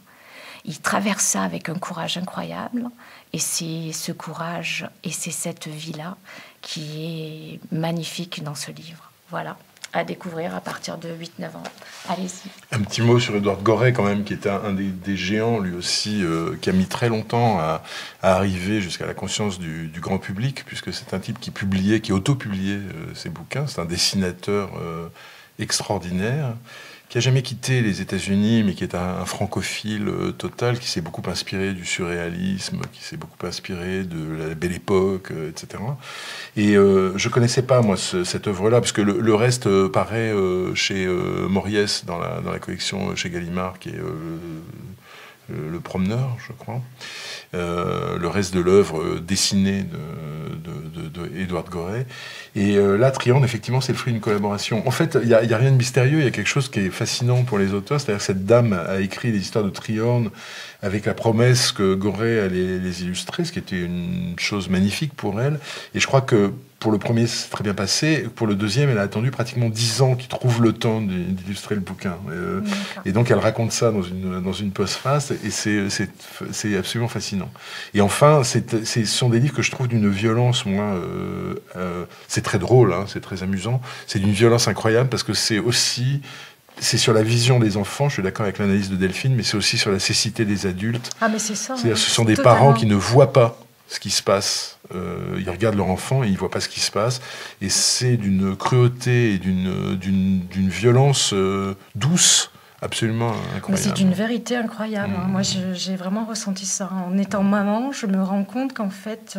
Ils traversent ça avec un courage incroyable. Et c'est ce courage et c'est cette vie-là qui est magnifique dans ce livre. Voilà, à découvrir à partir de 8-9 ans. Allez-y. Un petit mot sur Édouard Gorée, quand même, qui était un des géants, lui aussi, qui a mis très longtemps à arriver jusqu'à la conscience du grand public, puisque c'est un type qui auto-publiait ses bouquins. C'est un dessinateur extraordinaire, qui n'a jamais quitté les États-Unis, mais qui est un francophile total, qui s'est beaucoup inspiré du surréalisme, qui s'est beaucoup inspiré de la Belle Époque, etc. Et je connaissais pas, moi, cette œuvre-là, parce que le reste paraît chez Moriès, dans la collection chez Gallimard, qui est le Promeneur, je crois. Le reste de l'œuvre dessinée de Édouard Gorée. Et là, Triorne, effectivement, c'est le fruit d'une collaboration. En fait, il y a rien de mystérieux, il y a quelque chose qui est fascinant pour les auteurs, c'est-à-dire que cette dame a écrit les histoires de Triorne avec la promesse que Gorée allait les illustrer, ce qui était une chose magnifique pour elle. Et je crois que pour le premier, c'est très bien passé. Pour le deuxième, elle a attendu pratiquement 10 ans qu'il trouve le temps d'illustrer le bouquin. Et donc, elle raconte ça dans une postface, et c'est absolument fascinant. Et enfin, ce sont des livres que je trouve d'une violence, moi, c'est très drôle, hein, c'est très amusant, c'est d'une violence incroyable, parce que c'est sur la vision des enfants, je suis d'accord avec l'analyse de Delphine, mais c'est aussi sur la cécité des adultes. Ah, mais c'est ça. C'est-à-dire, ce sont des parents qui ne voient pas ce qui se passe. Ils regardent leur enfant et ils ne voient pas ce qui se passe. Et c'est d'une cruauté et d'une violence douce, absolument incroyable. Mais c'est une vérité incroyable. Moi, j'ai vraiment ressenti ça. En étant maman, je me rends compte qu'en fait,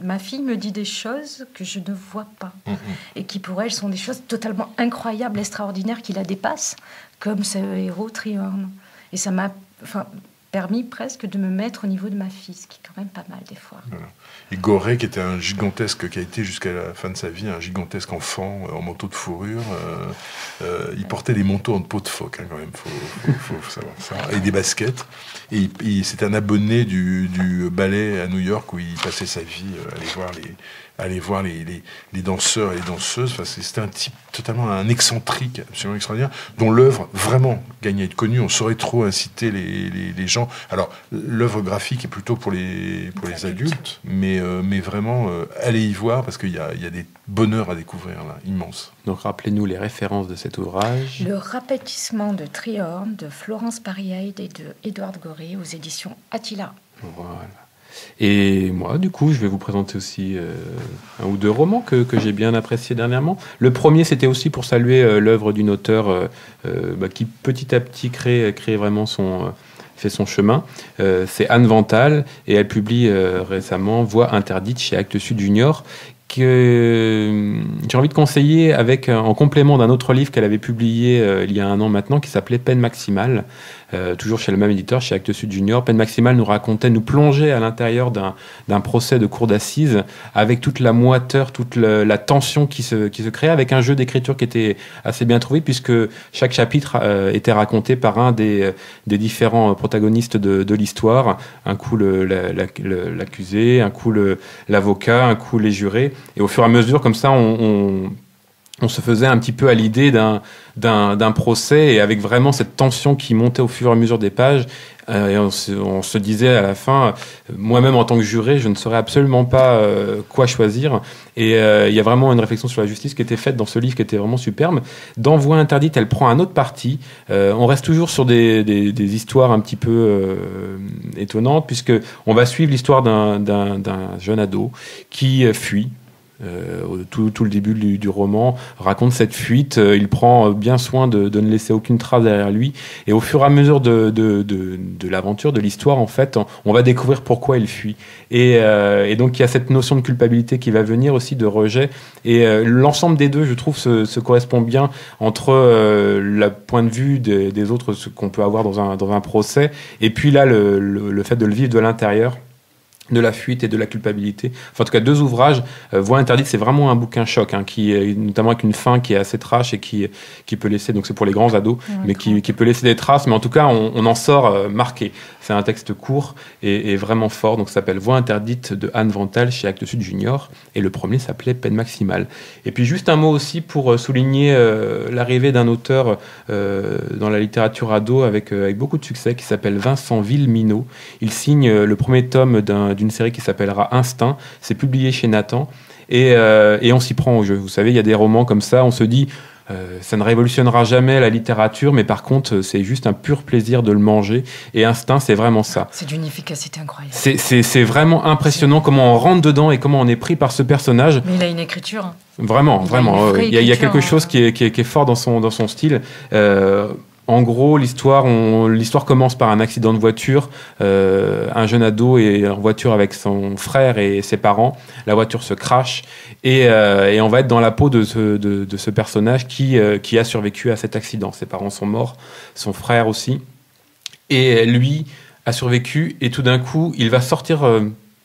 ma fille me dit des choses que je ne vois pas. Et qui, pour elle, sont des choses totalement incroyables, extraordinaires, qui la dépassent, comme ce héros Triorne. Et ça m'a permis presque de me mettre au niveau de ma fille, ce qui est quand même pas mal des fois. Voilà. Et Gorée, qui était qui a été jusqu'à la fin de sa vie un gigantesque enfant en manteau de fourrure, il portait des manteaux en peau de phoque, hein, quand même, faut savoir ça, et des baskets. Et c'était un abonné du ballet à New York, où il passait sa vie à aller voir les danseurs et les danseuses. Enfin, c'était un type totalement un excentrique, absolument extraordinaire, dont l'œuvre vraiment gagne à être connue. On saurait trop inciter les gens. Alors, l'œuvre graphique est plutôt pour les adultes, mais vraiment, allez y voir, parce qu'il y a des bonheurs à découvrir, là, immenses. Donc, rappelez-nous les références de cet ouvrage. Le rapétissement de Triorne, de Florence Paris-Hyde et de Édouard Gorée, aux éditions Attila. Voilà. Et moi, du coup, je vais vous présenter aussi un ou deux romans que j'ai bien appréciés dernièrement. Le premier, c'était aussi pour saluer l'œuvre d'une auteure qui petit à petit crée vraiment fait son chemin. C'est Anne Vental, et elle publie récemment Voix interdite chez Actes Sud Junior, que j'ai envie de conseiller en complément d'un autre livre qu'elle avait publié il y a un an maintenant, qui s'appelait Peine maximale, toujours chez le même éditeur, chez Actes Sud Junior. Peine maximale nous plongeait à l'intérieur d'un procès de cour d'assises, avec toute la moiteur, toute la tension qui se créait, avec un jeu d'écriture qui était assez bien trouvé, puisque chaque chapitre était raconté par un des différents protagonistes de l'histoire. Un coup l'accusé, un coup l'avocat, un coup les jurés. Et au fur et à mesure, comme ça, on se faisait un petit peu à l'idée d'un procès, et avec vraiment cette tension qui montait au fur et à mesure des pages. Et on se disait à la fin, moi-même en tant que juré, je ne saurais absolument pas quoi choisir. Et il y a vraiment une réflexion sur la justice qui était faite dans ce livre, qui était vraiment superbe. Dans Voix interdite, elle prend un autre parti. On reste toujours sur des histoires un petit peu étonnantes, puisque on va suivre l'histoire d'un jeune ado qui fuit. Tout le début du roman raconte cette fuite. Il prend bien soin de ne laisser aucune trace derrière lui, et au fur et à mesure de l'aventure, de l'histoire, en fait, on va découvrir pourquoi il fuit. Et donc il y a cette notion de culpabilité qui va venir aussi, de rejet, et l'ensemble des deux, je trouve, se correspond bien entre le point de vue des autres, ce qu'on peut avoir dans un procès, et puis là le fait de le vivre de l'intérieur, de la fuite et de la culpabilité. Enfin, en tout cas, deux ouvrages. Voix interdite, c'est vraiment un bouquin choc, notamment avec une fin qui est assez trash et qui peut laisser, donc c'est pour les grands ados, mais qui peut laisser des traces, mais en tout cas, on en sort marqué. C'est un texte court et vraiment fort, donc ça s'appelle Voix interdite de Anne Vental chez Actes Sud Junior, et le premier s'appelait Peine maximale. Et puis juste un mot aussi pour souligner l'arrivée d'un auteur dans la littérature ado avec beaucoup de succès, qui s'appelle Vincent Villeminot. Il signe le premier tome d'une série qui s'appellera Instinct. C'est publié chez Nathan, et on s'y prend au jeu. Vous savez, il y a des romans comme ça, on se dit ça ne révolutionnera jamais la littérature, mais par contre c'est juste un pur plaisir de le manger, et Instinct, c'est vraiment ça. C'est d'une efficacité incroyable. C'est vraiment impressionnant comment on rentre dedans et comment on est pris par ce personnage. Mais il a une écriture. Vraiment. Il y a quelque chose qui est fort dans son style. En gros, l'histoire commence par un accident de voiture. Un jeune ado est en voiture avec son frère et ses parents. La voiture se crache, et on va être dans la peau de ce personnage qui a survécu à cet accident. Ses parents sont morts, son frère aussi, et lui a survécu. Et tout d'un coup, il va sortir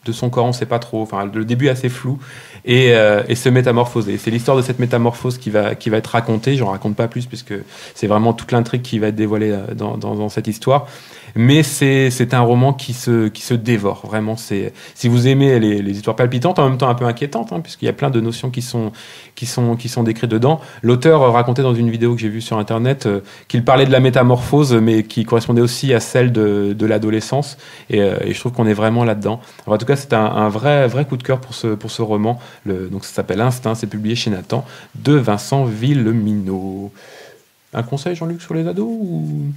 de son corps, on ne sait pas trop. Enfin, le début est assez flou, et se métamorphoser. C'est l'histoire de cette métamorphose qui va être racontée. J'en raconte pas plus, puisque c'est vraiment toute l'intrigue qui va être dévoilée dans cette histoire. Mais c'est un roman qui se dévore. Vraiment, si vous aimez les histoires palpitantes, en même temps un peu inquiétantes, puisqu'il y a plein de notions qui sont décrites dedans. L'auteur racontait dans une vidéo que j'ai vue sur Internet qu'il parlait de la métamorphose, mais qui correspondait aussi à celle de l'adolescence. Et je trouve qu'on est vraiment là-dedans. Alors, en tout cas, c'est un vrai coup de cœur pour ce roman. Donc ça s'appelle Instinct, c'est publié chez Nathan, de Vincent Villeminot. Un conseil, Jean-Luc, sur les ados ou...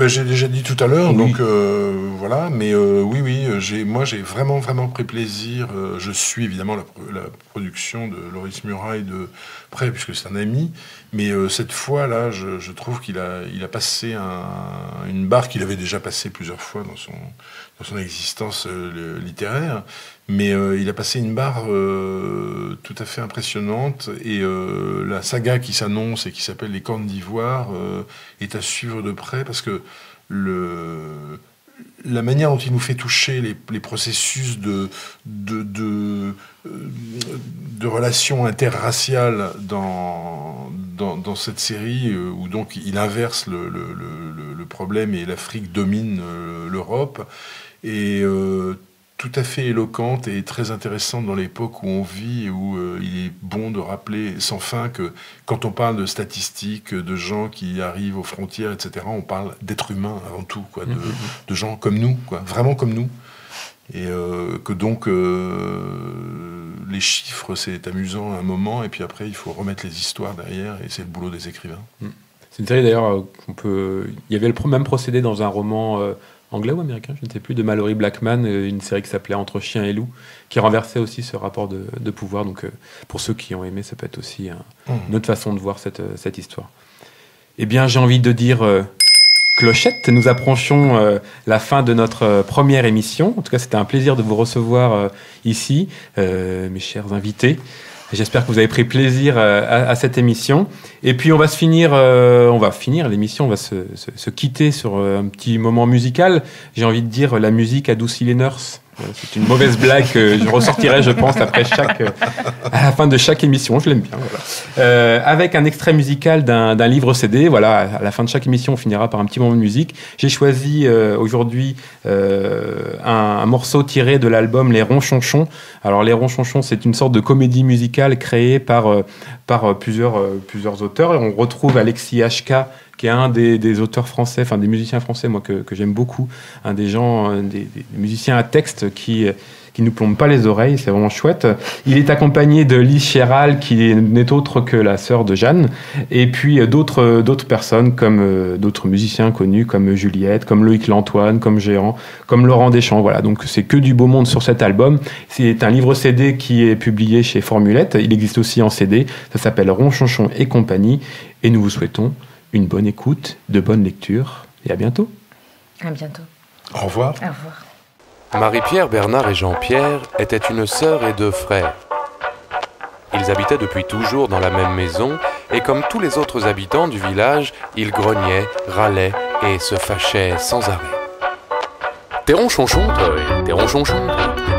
J'ai déjà dit tout à l'heure, Oui. donc voilà, mais oui, moi j'ai vraiment pris plaisir. Je suis évidemment la production de Loris Murail de près, puisque c'est un ami, mais cette fois-là, je trouve qu'il a passé une barre qu'il avait déjà passée plusieurs fois dans son existence littéraire, mais il a passé une barre tout à fait impressionnante, et la saga qui s'annonce et qui s'appelle Les Cornes d'Ivoire est à suivre de près, parce que la manière dont il nous fait toucher les processus de relations interraciales dans cette série, où donc il inverse le problème et l'Afrique domine l'Europe, et tout à fait éloquente et très intéressante dans l'époque où on vit, et où il est bon de rappeler sans fin que quand on parle de statistiques, de gens qui arrivent aux frontières, etc., on parle d'êtres humains avant tout, quoi, de gens comme nous, quoi, vraiment comme nous. Et que donc les chiffres, c'est amusant à un moment, et puis après il faut remettre les histoires derrière, et c'est le boulot des écrivains. C'est une série d'ailleurs il y avait le même procédé dans un roman anglais ou américain, je ne sais plus, de Mallory Blackman, une série qui s'appelait Entre chiens et loups, qui renversait aussi ce rapport de pouvoir. Donc pour ceux qui ont aimé, ça peut être aussi une autre façon de voir cette histoire. Eh bien, j'ai envie de dire clochette. Nous approchons la fin de notre première émission. En tout cas, c'était un plaisir de vous recevoir ici, mes chers invités. J'espère que vous avez pris plaisir à cette émission. Et puis on va finir l'émission, on va se quitter sur un petit moment musical. J'ai envie de dire la musique adoucit les nurses. C'est une mauvaise blague que je ressortirai, je pense, à la fin de chaque émission. Je l'aime bien. Voilà. Avec un extrait musical d'un livre CD. Voilà, à la fin de chaque émission, on finira par un petit moment de musique. J'ai choisi aujourd'hui un morceau tiré de l'album Les Ronchonchons. Alors, Les Ronchonchons, c'est une sorte de comédie musicale créée par plusieurs auteurs. Et on retrouve Alexis HK, qui est un des auteurs français, enfin des musiciens français, moi que j'aime beaucoup, un des musiciens à texte qui nous plombe pas les oreilles, c'est vraiment chouette. Il est accompagné de Lise Chéral, qui n'est autre que la sœur de Jeanne, et puis d'autres personnes, comme d'autres musiciens connus, comme Juliette, comme Loïc Lantoine, comme Géant, comme Laurent Deschamps. Voilà, donc c'est que du beau monde sur cet album. C'est un livre CD qui est publié chez Formulette. Il existe aussi en CD. Ça s'appelle Ronchonchon et compagnie. Et nous vous souhaitons une bonne écoute, de bonnes lectures, et à bientôt. À bientôt. Au revoir. Au revoir. Marie-Pierre, Bernard et Jean-Pierre étaient une sœur et deux frères. Ils habitaient depuis toujours dans la même maison, et comme tous les autres habitants du village, ils grognaient, râlaient et se fâchaient sans arrêt. T'es ronchonchon, toi, t'es ronchonchon.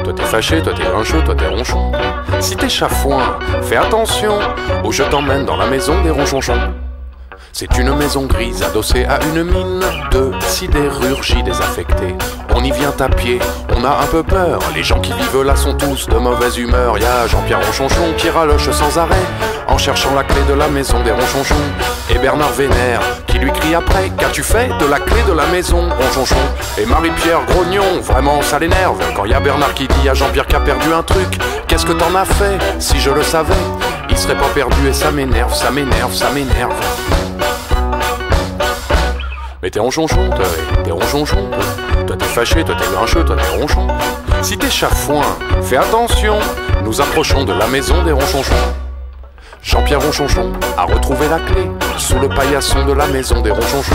Toi t'es fâché, toi t'es grincheux, toi t'es ronchon. Si t'es chafouin, fais attention, ou je t'emmène dans la maison des ronchonchons. C'est une maison grise adossée à une mine de sidérurgie désaffectée. On y vient à pied, on a un peu peur. Les gens qui vivent là sont tous de mauvaise humeur. Y'a Jean-Pierre Ronchonchon qui raloche sans arrêt en cherchant la clé de la maison des Ronchonchons. Et Bernard Vénère qui lui crie après: qu'as-tu fait de la clé de la maison, Ronchonchon? Et Marie-Pierre Grognon, vraiment ça l'énerve quand y a Bernard qui dit à Jean-Pierre qu'a perdu un truc. Qu'est-ce que t'en as fait? Si je le savais, il serait pas perdu. Et ça m'énerve, ça m'énerve, ça m'énerve. Mais t'es ronchonchon, toi, t'es ronchonchon. Toi t'es fâché, toi t'es grincheux, toi t'es ronchon. Si t'es chafouin, fais attention, nous approchons de la maison des Ronchonchons. Jean-Pierre Ronchonchon a retrouvé la clé sous le paillasson de la maison des Ronchonchons.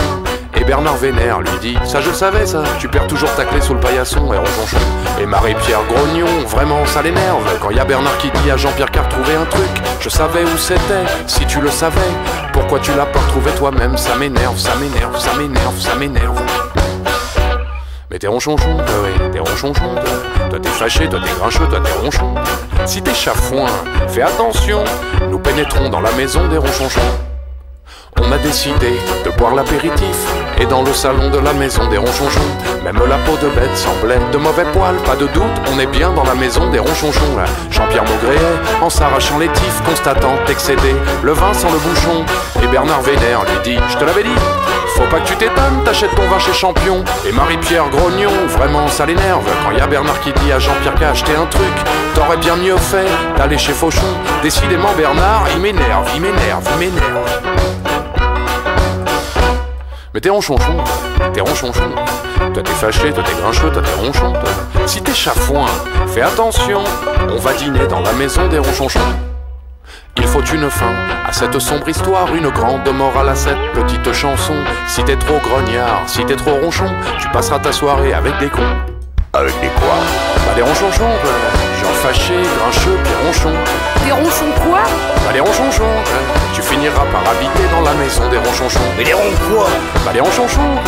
Et Bernard Vénère lui dit: ça je le savais ça, tu perds toujours ta clé sous le paillasson, et Ronchonchon. Et Marie-Pierre Grognon, vraiment ça l'énerve quand y a Bernard qui dit à Jean-Pierre qu'a retrouvé un truc. Je savais où c'était, si tu le savais, pourquoi tu l'as pas retrouvé toi-même? Ça m'énerve, ça m'énerve, ça m'énerve, ça m'énerve. Mais t'es ronchonchon, toi, t'es ronchonchon, toi t'es fâché, toi t'es grincheux, toi t'es ronchon. Si t'es chafouin, fais attention, nous pénétrons dans la maison des Ronchonchons. On a décidé de boire l'apéritif, et dans le salon de la maison des Ronchonchons, même la peau de bête semblait de mauvais poil. Pas de doute, on est bien dans la maison des Ronchonchons. Jean-Pierre maugréait en s'arrachant les tifs, constatant excédé le vin sans le bouchon. Et Bernard Vénère lui dit: je te l'avais dit, faut pas que tu t'étonnes, t'achètes ton vin chez Champion. Et Marie-Pierre Grognon, vraiment ça l'énerve quand y a Bernard qui dit à Jean-Pierre qu'a acheté un truc. T'aurais bien mieux fait d'aller chez Fauchon. Décidément Bernard, il m'énerve, il m'énerve, il m'énerve. Mais t'es ronchonchon, t'es ronchonchon. Toi t'es fâché, toi t'es grincheux, toi t'es ronchon. Si t'es chafouin, fais attention, on va dîner dans la maison des Ronchonchons. Il faut une fin à cette sombre histoire, une grande morale à cette petite chanson. Si t'es trop grognard, si t'es trop ronchon, tu passeras ta soirée avec des cons. Avec des quoi? Bah des ronchonchons, genre fâché, grincheux, puis ronchon. Des ronchons quoi? Bah des ronchonchons, tu finiras par habiter dans la maison des Ronchonchons. Mais des ronds quoi? Bah des ronchonchons,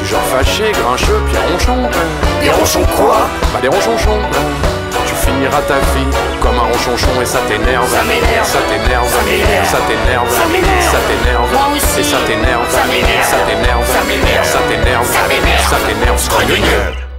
du genre fâché, grincheux, puis ronchon. Des ronchons quoi? Bah des ronchonchons, tu finiras ta vie comme un ronchonchon et ça t'énerve. Ça m'énerve. Ça t'énerve. Ça m'énerve. Ça t'énerve. Ça m'énerve. Ça t'énerve. Moi aussi. Et ça t'énerve. Ça m'énerve. Ça t'énerve. Ça m'énerve. Ça t'énerve. Ça m'énerve. Ça t'énerve. Stroguegneux.